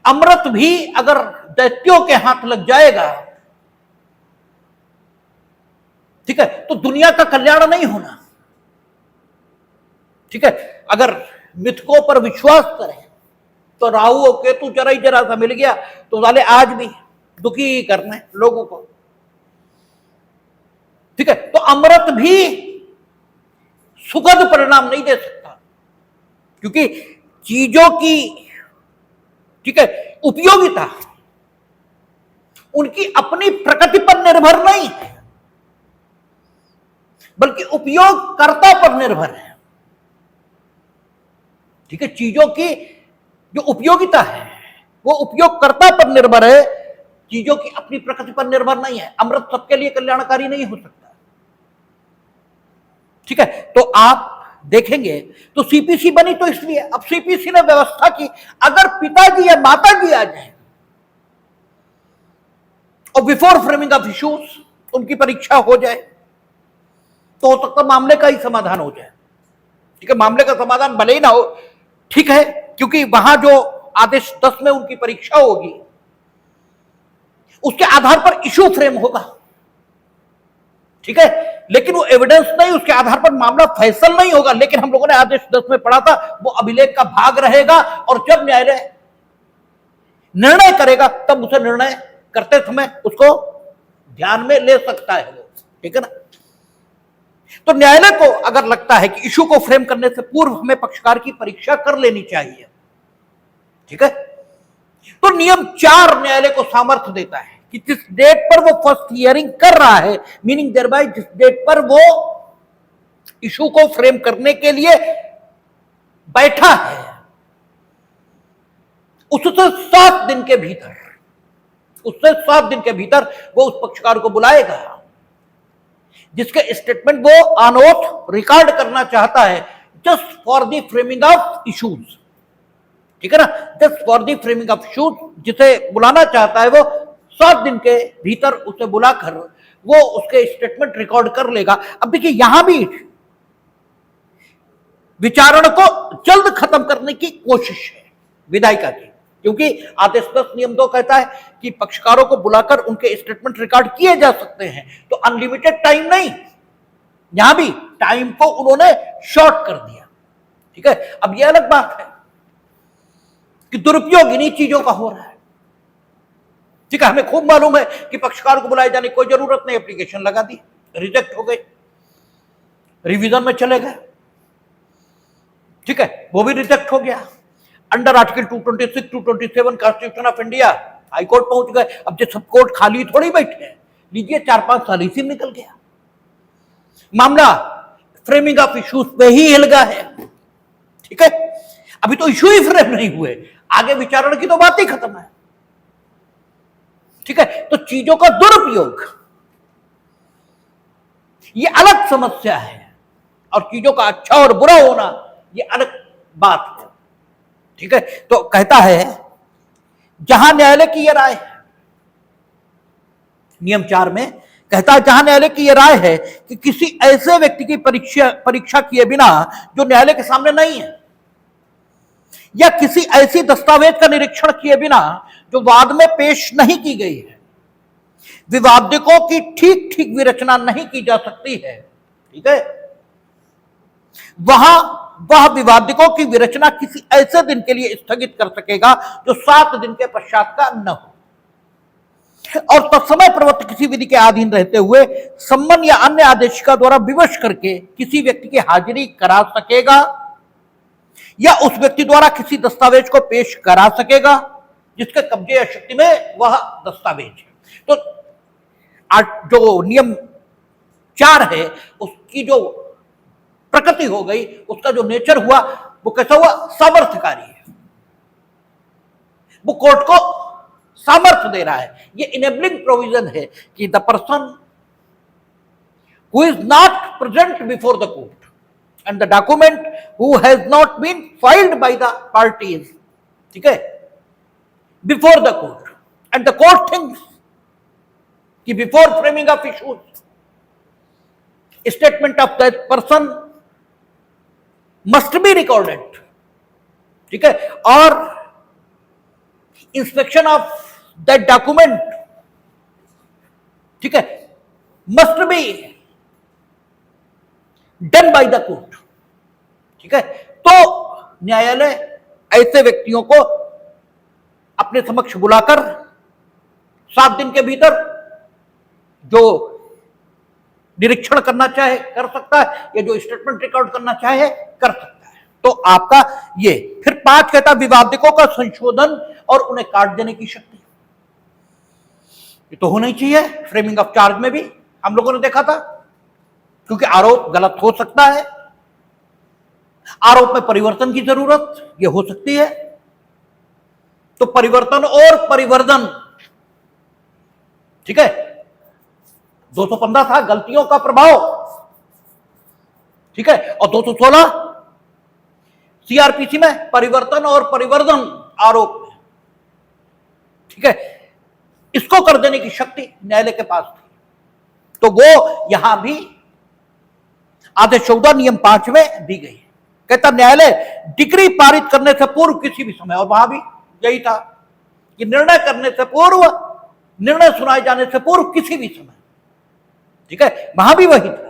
S1: अमृत भी अगर दैत्यों के हाथ लग जाएगा, ठीक है, तो दुनिया का कल्याण नहीं होना। ठीक है, अगर मिथकों पर विश्वास करें तो राहु और केतु जरा सा मिल गया तो वाले आज भी दुखी करने लोगों को। ठीक है, तो अमृत भी सुखद परिणाम नहीं दे सकता, क्योंकि चीजों की, ठीक है, उपयोगिता उनकी अपनी प्रकृति पर निर्भर नहीं है, बल्कि उपयोगकर्ता पर निर्भर है। ठीक है, चीजों की जो उपयोगिता है वो उपयोगकर्ता पर निर्भर है चीजों की अपनी प्रकृति पर निर्भर नहीं है। अमृत सबके लिए कल्याणकारी नहीं हो सकता। ठीक है, तो आप देखेंगे तो सीपीसी बनी तो इसलिए, अब सीपीसी ने व्यवस्था की अगर पिताजी या माताजी आ जाए और बिफोर फ्रेमिंग ऑफ इश्यूज उनकी परीक्षा हो जाए तो हो सकता मामले का ही समाधान हो जाए। ठीक है, मामले का समाधान भले ही ना हो, ठीक है, क्योंकि वहां जो आदेश 10 में उनकी परीक्षा होगी उसके आधार पर इशू फ्रेम होगा। ठीक है, लेकिन वो एविडेंस नहीं, उसके आधार पर मामला फैसल नहीं होगा। लेकिन हम लोगों ने आदेश 10 में पढ़ा था वो अभिलेख का भाग रहेगा और जब न्यायालय निर्णय करेगा तब उसे निर्णय करते समय उसको ध्यान में ले सकता है वो। ठीक है ना, तो न्यायालय को अगर लगता है कि इशू को फ्रेम करने से पूर्व हमें पक्षकार की परीक्षा कर लेनी चाहिए, ठीक है, तो नियम 4 न्यायालय को सामर्थ्य देता है कि जिस डेट पर वो फर्स्ट हियरिंग कर रहा है, मीनिंग देयर बाय जिस डेट पर वो इशू को फ्रेम करने के लिए बैठा है, उससे 7 दिन के भीतर, उससे 7 दिन के भीतर वो उस पक्षकार को बुलाएगा जिसके स्टेटमेंट वो ऑन ओथ रिकॉर्ड करना चाहता है, just for the framing of issues. ठीक है ना, just for the framing of issues, जिसे बुलाना चाहता है वो 7 दिन के भीतर उसे बुलाकर वो उसके स्टेटमेंट रिकॉर्ड कर लेगा। अब देखिए यहां भी विचारण को जल्द खत्म करने की कोशिश है विधायिका की, क्योंकि आदेश 10 नियम 2 कहता है कि पक्षकारों को बुलाकर उनके स्टेटमेंट रिकॉर्ड किए जा सकते हैं, तो अनलिमिटेड टाइम नहीं, यहां भी टाइम को उन्होंने शॉर्ट कर दिया। ठीक है, अब यह अलग बात है कि दुरुपयोग इन्हीं चीजों का हो रहा है। ठीक है, हमें खूब मालूम है कि पक्षकार को बुलाए जाने की कोई जरूरत नहीं, एप्लीकेशन लगा दी, रिजेक्ट हो गई, रिवीजन में चले गए, ठीक है, वो भी रिजेक्ट हो गया। Under article 226, 227 constitution of India high court पहुंच गए। अब जो सब कोर्ट खाली थोड़ी बैठे हैं, लीजिए 4-5 साल इसी में निकल गया, मामला फ्रेमिंग ऑफ इश्यूज पे ही हिल गया है। ठीक है, अभी तो इश्यू ही फ्रेम नहीं हुए, आगे विचारण की तो बात ही खत्म है। ठीक है, तो चीजों का दुरुपयोग ये अलग समस्या है और चीजों का अच्छा और बुरा होना ये अलग बात है। ठीक है, तो कहता है जहां न्यायालय की यह राय है, नियम 4 में कहता है जहां न्यायालय की यह राय है कि किसी ऐसे व्यक्ति की परीक्षा किए बिना जो न्यायालय के सामने नहीं है, या किसी ऐसी दस्तावेज का निरीक्षण किए बिना जो वाद में पेश नहीं की गई है, विवादिकों की ठीक ठीक विरचना नहीं की जा सकती है। ठीक है, वह विवादिकों की विरचना किसी ऐसे दिन के लिए स्थगित कर सकेगा जो 7 दिन के पश्चात का न हो, और तत्समय प्रवृत्त किसी विधि के अधीन रहते हुए सम्मन या अन्य आदेशिका द्वारा विवश करके किसी व्यक्ति की हाजिरी करा सकेगा या उस व्यक्ति द्वारा किसी दस्तावेज को पेश करा सकेगा जिसके कब्जे या शक्ति में वह दस्तावेज है। तो जो नियम 4 है उसकी जो प्रकृति हो गई, उसका जो नेचर हुआ वो कैसा हुआ, सामर्थ्यकारी है, वो कोर्ट को सामर्थ्य दे रहा है। ये इनेबलिंग प्रोविजन है कि the person who is not present before the court and the document who has not been filed by the parties, ठीक है, before the court, and the court thinks कि before framing of issues statement of that person must be recorded. ठीक है, और inspection of that document, ठीक है, must be done by the court. ठीक है, तो न्यायालय ऐसे व्यक्तियों को अपने समक्ष बुलाकर 7 दिन के भीतर जो निरीक्षण करना चाहे कर सकता है, या जो स्टेटमेंट रिकॉर्ड करना चाहे कर सकता है। तो आपका ये फिर 5 कहता विवादिकों का संशोधन और उन्हें काट देने की शक्ति, ये तो होना ही चाहिए। फ्रेमिंग ऑफ चार्ज में भी हम लोगों ने देखा था, क्योंकि आरोप गलत हो सकता है, आरोप में परिवर्तन की जरूरत ये हो सकती है, तो परिवर्तन और परिवर्धन ठीक है, 215 था गलतियों का प्रभाव, ठीक है, और 216 सीआरपीसी में परिवर्तन और परिवर्धन आरोप, ठीक है, इसको कर देने की शक्ति न्यायालय के पास थी। तो वो यहां भी आदेश 14 नियम 5 में दी गई है। कहता न्यायालय डिग्री पारित करने से पूर्व किसी भी समय, और वहां भी यही था कि निर्णय करने से पूर्व, निर्णय सुनाए जाने से पूर्व किसी भी समय, ठीक है, वहां भी वही था।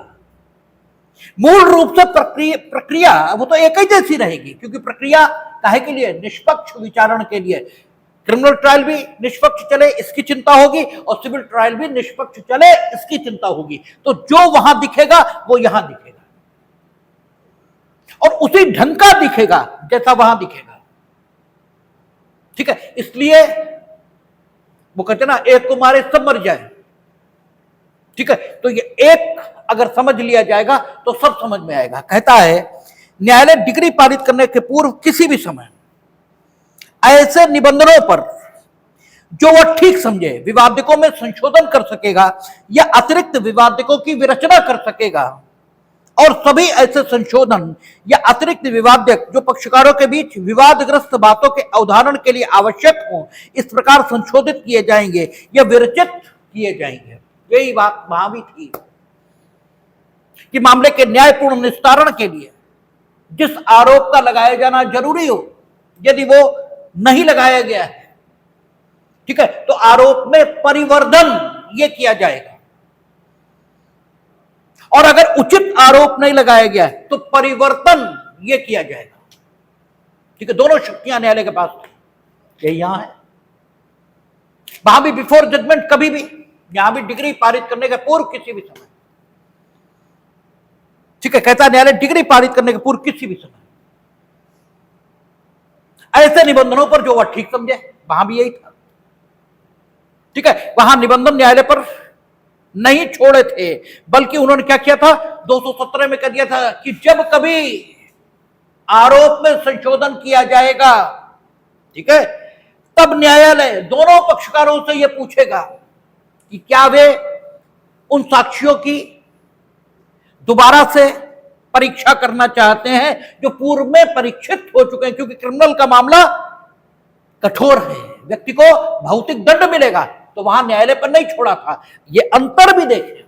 S1: मूल रूप से प्रक्रिया वो तो एक ही जैसी रहेगी, क्योंकि प्रक्रिया काहे के लिए, निष्पक्ष विचारण के लिए। क्रिमिनल ट्रायल भी निष्पक्ष चले इसकी चिंता होगी, और सिविल ट्रायल भी निष्पक्ष चले इसकी चिंता होगी। तो जो वहां दिखेगा वो यहां दिखेगा, और उसी ढंग का दिखेगा जैसा वहां दिखेगा, ठीक है। इसलिए वो कहते ना, एक को मारे सब मर जाए, ठीक है। तो ये एक अगर समझ लिया जाएगा तो सब समझ में आएगा। कहता है न्यायालय डिग्री पारित करने के पूर्व किसी भी समय ऐसे निबंधनों पर जो वह ठीक समझे विवादकों में संशोधन कर सकेगा या अतिरिक्त विवादकों की विरचना कर सकेगा, और सभी ऐसे संशोधन या अतिरिक्त विवादक जो पक्षकारों के बीच विवादग्रस्त बातों के अवधारण के लिए आवश्यक हो, इस प्रकार संशोधित किए जाएंगे या विरचित किए जाएंगे। यही बात वहां भी थी कि मामले के न्यायपूर्ण निस्तारण के लिए जिस आरोप का लगाया जाना जरूरी हो, यदि वो नहीं लगाया गया है, ठीक है, तो आरोप में परिवर्धन ये किया जाएगा, और अगर उचित आरोप नहीं लगाया गया है तो परिवर्तन ये किया जाएगा, ठीक है। दोनों शक्तियां न्यायालय के पास थी, यही यहां है। वहां भी बिफोर जजमेंट कभी भी, यहां भी डिग्री पारित करने के पूर्व किसी भी समय, ठीक है। कहता न्यायालय डिग्री पारित करने के पूर्व किसी भी समय ऐसे निबंधनों पर जो वह ठीक समझे, वहां भी यही था, ठीक है। वहां निबंधन न्यायालय पर नहीं छोड़े थे, बल्कि उन्होंने क्या किया था, 217 में कह दिया था कि जब कभी आरोप में संशोधन किया जाएगा, ठीक है, तब न्यायालय दोनों पक्षकारों से यह पूछेगा कि क्या वे उन साक्ष्यों की दोबारा से परीक्षा करना चाहते हैं जो पूर्व में परीक्षित हो चुके हैं, क्योंकि क्रिमिनल का मामला कठोर है, व्यक्ति को भौतिक दंड मिलेगा, तो वहां न्यायालय पर नहीं छोड़ा था। ये अंतर भी देखें,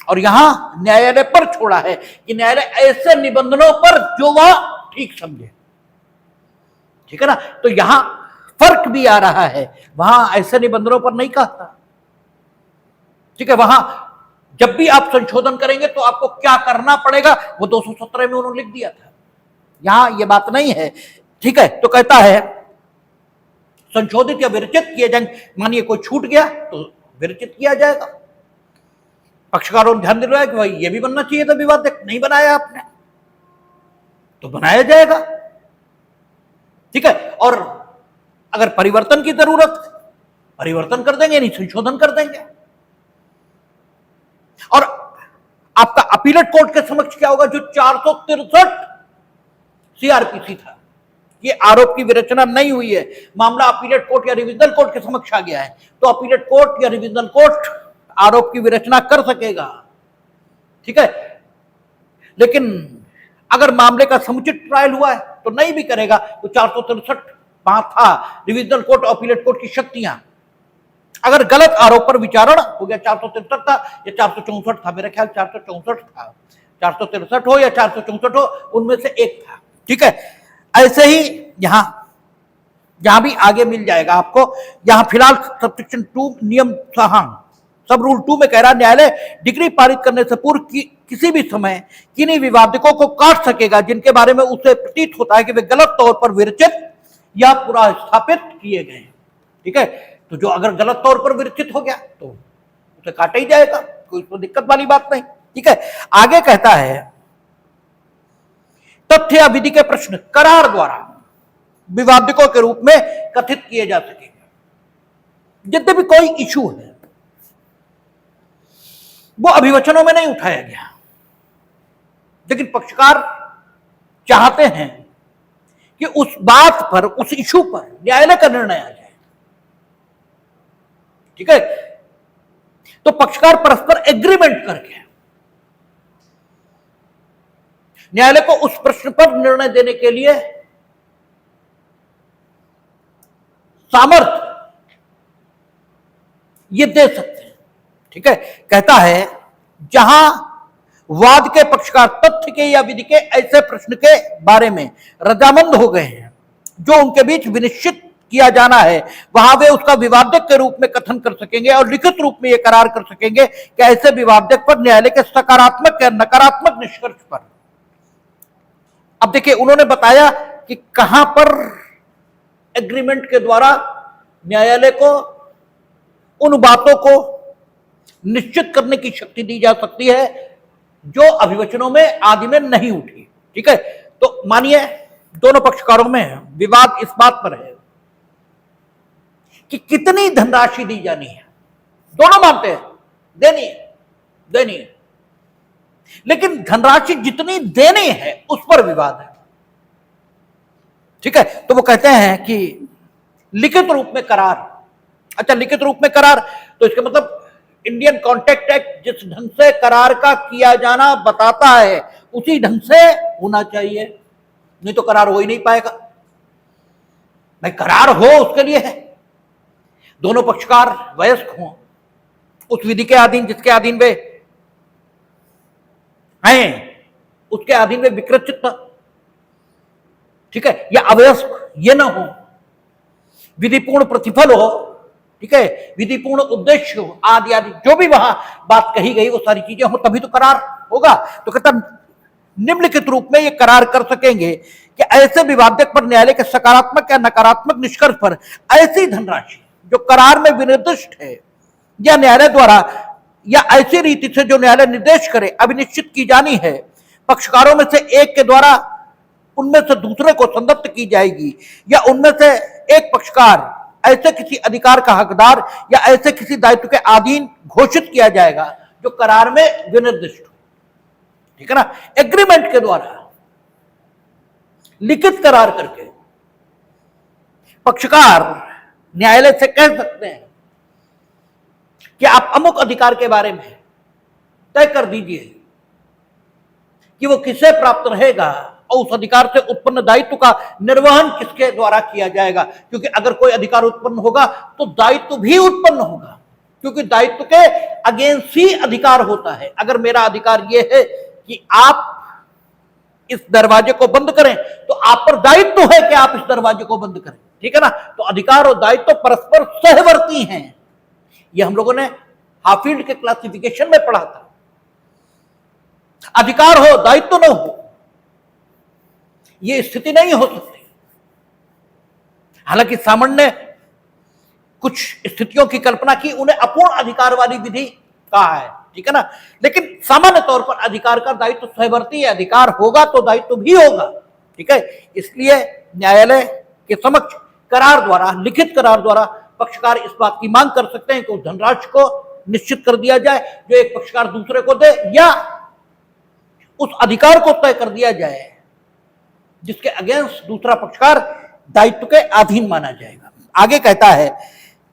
S1: और यहां न्यायालय पर छोड़ा है कि न्यायालय ऐसे निबंधनों पर जो वह ठीक समझे, ठीक है ना। तो यहां फर्क भी आ रहा है, वहां ऐसे निबंधनों पर नहीं कहा था, ठीक है। वहां जब भी आप संशोधन करेंगे तो आपको क्या करना पड़ेगा, वो 217 में उन्होंने लिख दिया था, यहां ये बात नहीं है, ठीक है। तो कहता है संशोधित या विरचित किए जाएंगे, मानिए कोई छूट गया तो विरचित किया जाएगा। पक्षकारों ने ध्यान दिलवाया है कि भाई ये भी बनना चाहिए था विवाद, नहीं बनाया आपने, तो बनाया जाएगा, ठीक है। और अगर परिवर्तन की जरूरत, परिवर्तन कर देंगे, नहीं संशोधन कर देंगे। और आपका अपीलेट कोर्ट के समक्ष क्या होगा, जो 463 सीआरपीसी था, ये आरोप की विरचना नहीं हुई है, मामला अपीलेट कोर्ट या रिविजनल कोर्ट के समक्ष आ गया है, तो अपीलेट कोर्ट या रिविजनल कोर्ट आरोप की विरचना कर सकेगा, ठीक है। लेकिन अगर मामले का समुचित ट्रायल हुआ है तो नहीं भी करेगा, तो 463 वहां था रिविजनल कोर्ट अपीलेट कोर्ट की शक्तियां। अगर गलत आरोप पर विचारण हो गया, 463 था या 464 था, मेरा ख्याल 464 था, 463 हो या 464 हो, उनमें से एक था, ठीक है। ऐसे ही यहां भी आगे मिल जाएगा आपको। यहां फिलहाल सबसेक्शन 2 नियम सब रूल 2 में कह रहा है न्यायालय डिग्री पारित करने से पूर्व किसी भी समय किन्हीं विवादकों को काट सकेगा जिनके बारे में उसे प्रतीत होता है कि वे गलत तौर पर विरचित या पूरा स्थापित किए गए, ठीक है। तो जो अगर गलत तौर पर विरचित हो गया तो उसे काटा ही जाएगा, कोई तो दिक्कत वाली बात नहीं, ठीक है। आगे कहता है तथ्य या विधि के प्रश्न करार द्वारा विवादकों के रूप में कथित किए जा सकेंगे। यद्यपि कोई इशू है वो अभिवचनों में नहीं उठाया गया, लेकिन पक्षकार चाहते हैं कि उस बात पर, उस इशू पर न्यायालय का निर्णय आ जाए, ठीक है। तो पक्षकार परस्पर एग्रीमेंट करके न्यायालय को उस प्रश्न पर निर्णय देने के लिए सामर्थ्य ये दे सकते हैं। ठीक है, कहता है जहां वाद के पक्षकार तथ्य के या विधि के ऐसे प्रश्न के बारे में रजामंद हो गए हैं जो उनके बीच विनिश्चित किया जाना है, वहां वे उसका विवादक के रूप में कथन कर सकेंगे और लिखित रूप में यह करार कर सकेंगे कि ऐसे विवादक पर न्यायालय के सकारात्मक या नकारात्मक निष्कर्ष पर। अब देखिए, उन्होंने बताया कि कहां पर एग्रीमेंट के द्वारा न्यायालय को उन बातों को निश्चित करने की शक्ति दी जा सकती है जो अभिवचनों में आदि में नहीं उठी। ठीक है, तो मानिए दोनों पक्षकारों में विवाद इस बात पर है कि कितनी धनराशि दी जानी है। दोनों मानते हैं देनी है, लेकिन धनराशि जितनी देनी है उस पर विवाद है। ठीक है, तो वो कहते हैं कि लिखित रूप में करार। अच्छा, लिखित रूप में करार, तो इसका मतलब इंडियन कॉन्ट्रैक्ट एक्ट जिस ढंग से करार का किया जाना बताता है उसी ढंग से होना चाहिए, नहीं तो करार हो ही नहीं पाएगा। भाई करार हो उसके लिए है दोनों पक्षकार वयस्क हों, उस विधि के अधीन जिसके अधीन वे हैं उसके अधीन वे विकृत चित्त, ठीक है, या अवयस्क ये ना हो, विधिपूर्ण प्रतिफल हो, ठीक है, विधिपूर्ण उद्देश्य हो, आदि आदि जो भी वहां बात कही गई वो सारी चीजें हो तभी तो करार होगा। तो कहता निम्नलिखित रूप में ये करार कर सकेंगे कि ऐसे विवादक पर न्यायालय के सकारात्मक या नकारात्मक निष्कर्ष पर ऐसी धनराशि जो करार में विनिर्दिष्ट है या न्यायालय द्वारा या ऐसी रीति से जो न्यायालय निर्देश करे अभिनिश्चित की जानी है, पक्षकारों में से एक के द्वारा उनमें से दूसरे को संदत्त की जाएगी या उनमें से एक पक्षकार ऐसे किसी अधिकार का हकदार या ऐसे किसी दायित्व के अधीन घोषित किया जाएगा जो करार में विनिर्दिष्ट हो। ठीक है ना, एग्रीमेंट के द्वारा लिखित करार करके पक्षकार न्यायालय से कह सकते हैं कि आप अमुक अधिकार के बारे में तय कर दीजिए कि वो किसे प्राप्त रहेगा और उस अधिकार से उत्पन्न दायित्व का निर्वहन किसके द्वारा किया जाएगा, क्योंकि अगर कोई अधिकार उत्पन्न होगा तो दायित्व भी उत्पन्न होगा, क्योंकि दायित्व के अगेंस्ट ही अधिकार होता है। अगर मेरा अधिकार यह है कि आप इस दरवाजे को बंद करें तो आप पर दायित्व है कि आप इस दरवाजे को बंद करें। ठीक है ना, तो अधिकार और दायित्व परस्पर सहवर्ती हैं। यह हम लोगों ने हाफील्ड के क्लासिफिकेशन में पढ़ा था। अधिकार हो दायित्व न हो यह स्थिति नहीं हो सकती। हालांकि सामान्य ने कुछ स्थितियों की कल्पना की, उन्हें अपूर्ण अधिकार वाली विधि कहा है। ठीक है ना, लेकिन सामान्य तौर पर अधिकार का दायित्व सहवर्ती है, अधिकार होगा तो दायित्व भी होगा। ठीक है, इसलिए न्यायालय के समक्ष करार द्वारा, लिखित करार द्वारा पक्षकार इस बात की मांग कर सकते हैं कि उस धनराशि को निश्चित कर दिया जाए जो एक पक्षकार दूसरे को दे, या उस अधिकार को तय कर दिया जाए जिसके अगेंस्ट दूसरा पक्षकार दायित्व के अधीन माना जाएगा। आगे कहता है,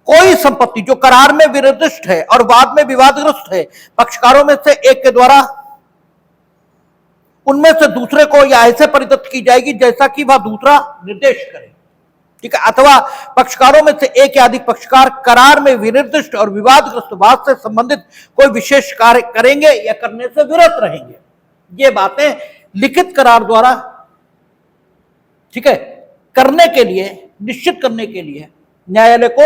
S1: कोई संपत्ति जो करार में विनिर्दिष्ट है और वाद में विवादग्रस्त है, पक्षकारों में से एक के द्वारा उनमें से दूसरे को या ऐसे परिदत्त की जाएगी जैसा कि वह दूसरा निर्देश करे। ठीक है, अथवा पक्षकारों में से एक या अधिक पक्षकार करार में विनिर्दिष्ट और विवादग्रस्त वाद से संबंधित कोई विशेष कार्य करेंगे या करने से विरत रहेंगे। ये बातें लिखित करार द्वारा, ठीक है, करने के लिए, निश्चित करने के लिए न्यायालय को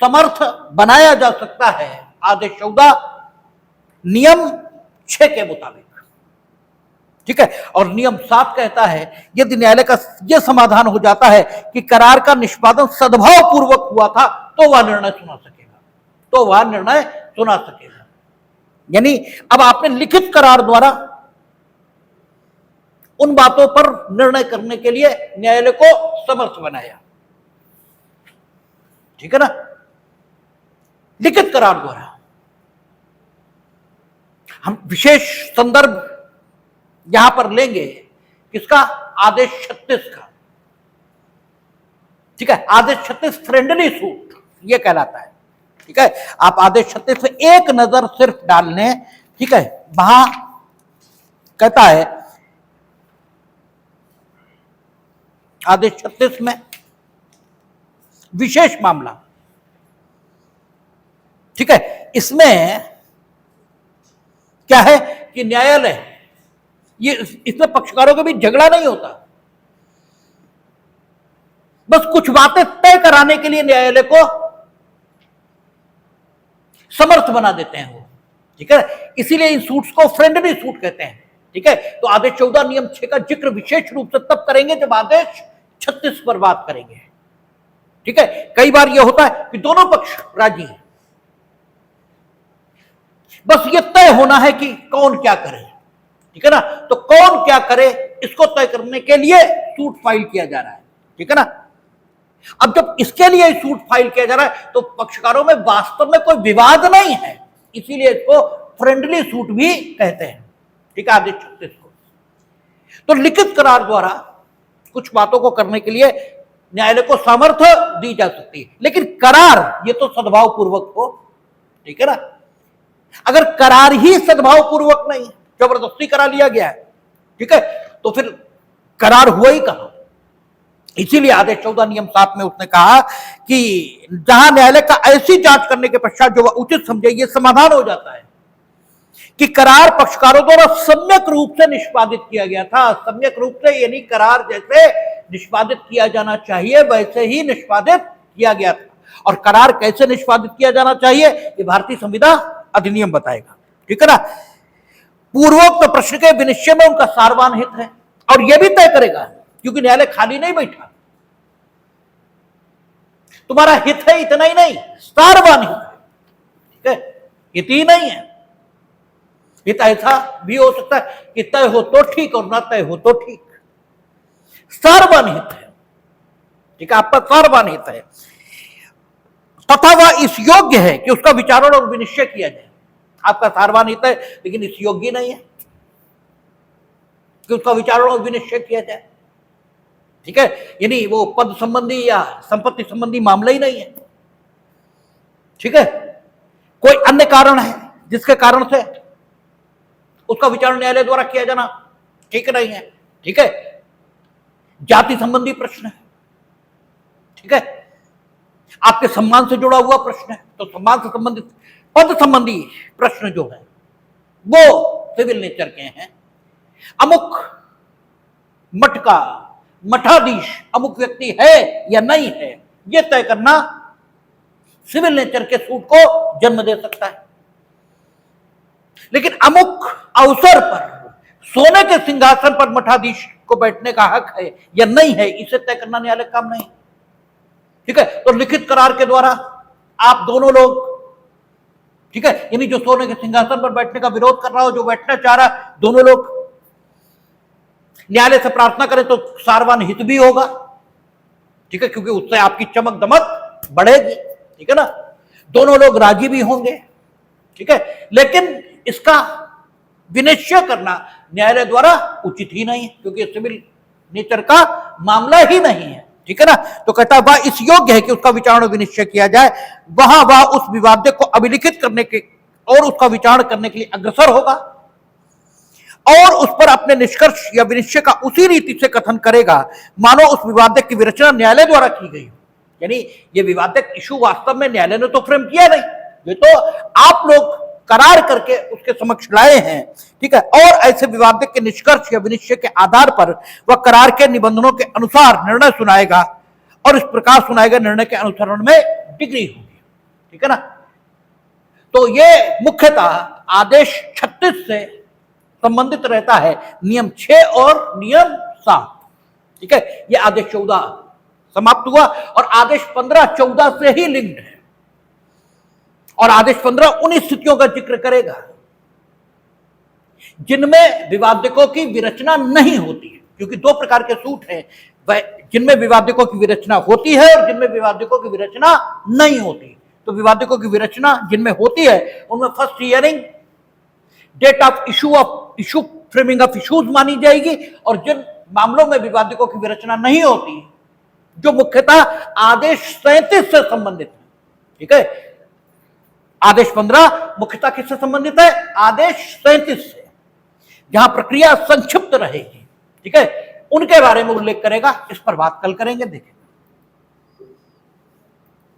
S1: समर्थ बनाया जा सकता है आदेश 14 नियम 6 के मुताबिक। ठीक है, और नियम 7 कहता है यदि न्यायालय का यह समाधान हो जाता है कि करार का निष्पादन सद्भाव पूर्वक हुआ था तो वह निर्णय सुना सकेगा, यानी अब आपने लिखित करार द्वारा उन बातों पर निर्णय करने के लिए न्यायालय को समर्थ बनाया। ठीक है ना, लिखित करार द्वारा। हम विशेष संदर्भ यहां पर लेंगे किसका? आदेश 36 का। ठीक है, आदेश 36 फ्रेंडली सूट यह कहलाता है। ठीक है, आप आदेश 36 पे एक नजर सिर्फ डाल लें। ठीक है, वहां कहता है आदेश 36 में विशेष मामला, ठीक है, इसमें क्या है कि न्यायालय, ये इसमें पक्षकारों के बीच झगड़ा नहीं होता, बस कुछ बातें तय कराने के लिए न्यायालय को समर्थ बना देते हैं वो। ठीक है, इसीलिए इन सूट्स को फ्रेंडली सूट कहते हैं। ठीक है, तो आदेश 14 नियम 6 का जिक्र विशेष रूप से तब करेंगे जब आदेश 36 पर बात करेंगे। ठीक है, कई बार यह होता है कि दोनों पक्ष राजी हैं, बस ये तय होना है कि कौन क्या करे। ठीक है ना, तो कौन क्या करे इसको तय करने के लिए सूट फाइल किया जा रहा है। ठीक है ना, अब जब इसके लिए सूट फाइल किया जा रहा है तो पक्षकारों में वास्तव में कोई विवाद नहीं है, इसीलिए इसको फ्रेंडली सूट भी कहते हैं। ठीक है, आदेश 36 को तो लिखित करार द्वारा कुछ बातों को करने के लिए न्यायालय को सामर्थ्य दी जा सकती है, लेकिन करार ये तो सद्भाव पूर्वक हो। ठीक है ना, अगर करार ही सद्भाव पूर्वक नहीं, जबरदस्ती करा लिया गया है, ठीक है, तो फिर करार हुआ ही कहां। इसीलिए आदेश 14 नियम 7 में उसने कहा कि जहां न्यायालय का ऐसी जांच करने के पश्चात जो वह उचित समझे, यह समाधान हो जाता है कि करार पक्षकारों द्वारा सम्यक रूप से निष्पादित किया गया था। सम्यक रूप से यानी करार जैसे निष्पादित किया जाना चाहिए वैसे ही निष्पादित किया गया था। और करार कैसे निष्पादित किया जाना चाहिए ये भारतीय संविदा अधिनियम बताएगा। ठीक है ना, पूर्वोक्त प्रश्न के विनिश्चय में उनका सारवान हित है, और यह भी तय करेगा, क्योंकि न्यायालय खाली नहीं बैठा, तुम्हारा हित है इतना ही नहीं, सारवान हित है। ठीक है, हित ही नहीं है, हित ऐसा भी हो सकता है कि तय हो तो ठीक और ना तय हो तो ठीक, सारवान हित है। ठीक है, आपका सारवान हित है तथा वह इस योग्य है कि उसका विचारण और विनिश्चय किया जाए। आपका सारवान हित है लेकिन इस योग्य नहीं है कि उसका विचारण और विनिश्चय किया जाए। ठीक है, यानी वो पद संबंधी या संपत्ति संबंधी मामला ही नहीं है। ठीक है, कोई अन्य कारण है जिसके कारण से उसका विचारण न्यायालय द्वारा किया जाना ठीक नहीं है। ठीक है, जाति संबंधी प्रश्न है। ठीक है, आपके सम्मान से जुड़ा हुआ प्रश्न है, तो सम्मान से संबंधित पद संबंधी प्रश्न जो है वो सिविल नेचर के हैं। अमुक मठ का मठाधीश अमुक व्यक्ति है या नहीं है, यह तय करना सिविल नेचर के सूट को जन्म दे सकता है। लेकिन अमुक अवसर पर सोने के सिंहासन पर मठाधीश को बैठने का हक है या नहीं है, इसे तय करना न्यायालय का काम नहीं। ठीक है, तो लिखित करार के द्वारा आप दोनों लोग, ठीक है, यानी जो सोने के सिंहासन पर बैठने का विरोध कर रहा हो, जो बैठना चाह रहा, दोनों लोग न्यायालय से प्रार्थना करें तो सारवान हित भी होगा। ठीक है, क्योंकि उससे आपकी चमक दमक बढ़ेगी। ठीक है ना, दोनों लोग राजी भी होंगे। ठीक है, लेकिन इसका विनिश्चय करना न्यायालय द्वारा उचित ही नहीं है, क्योंकि सिविल नेचर का मामला ही नहीं है। ठीक है ना, तो कहता वह इस योग्य है कि उसका विचारण और विनिश्चय किया जाए। वह उस विवाद को अभिलिखित करने के और उसका विचारण करने के लिए अग्रसर होगा और उस पर अपने निष्कर्ष या विनिश्चय का उसी रीति से कथन करेगा मानो उस विवादक की विरचना न्यायालय द्वारा की गई। यानी ये विवादक इशू वास्तव में न्यायालय ने तो फ्रेम किया नहीं, ये तो आप लोग करार करके उसके समक्ष लाए हैं। ठीक है, और ऐसे विवादक के निष्कर्ष या विनिश्चय के आधार पर वह करार के निबंधनों के अनुसार निर्णय सुनाएगा और इस प्रकार सुनाएगा निर्णय के अनुसरण में डिग्री होगी। ठीक है ना, तो ये मुख्यतः आदेश 36 से संबंधित रहता है, नियम 6 और नियम 7। ठीक है, यह आदेश 14 समाप्त हुआ और आदेश 15 14 से ही लिंक्ड है। और आदेश 15 उन स्थितियों का जिक्र करेगा जिनमें विवादकों की विरचना नहीं होती है, क्योंकि दो प्रकार के सूट हैं, जिनमें विवादकों की विरचना होती है और जिनमें विवादकों की विरचना नहीं होती। तो विवादकों की विरचना जिनमें होती है उनमें first hearing, date of issue framing of issues मानी जाएगी, और जिन मामलों में विवादकों की विरचना नहीं होती, जो मुख्यतः आदेश 37 से संबंधित है। ठीक है, आदेश 15 मुख्यतः किससे संबंधित है? आदेश 37 से, जहां प्रक्रिया संक्षिप्त रहेगी, ठीक है, उनके बारे में उल्लेख करेगा। इस पर बात कल करेंगे, देखें।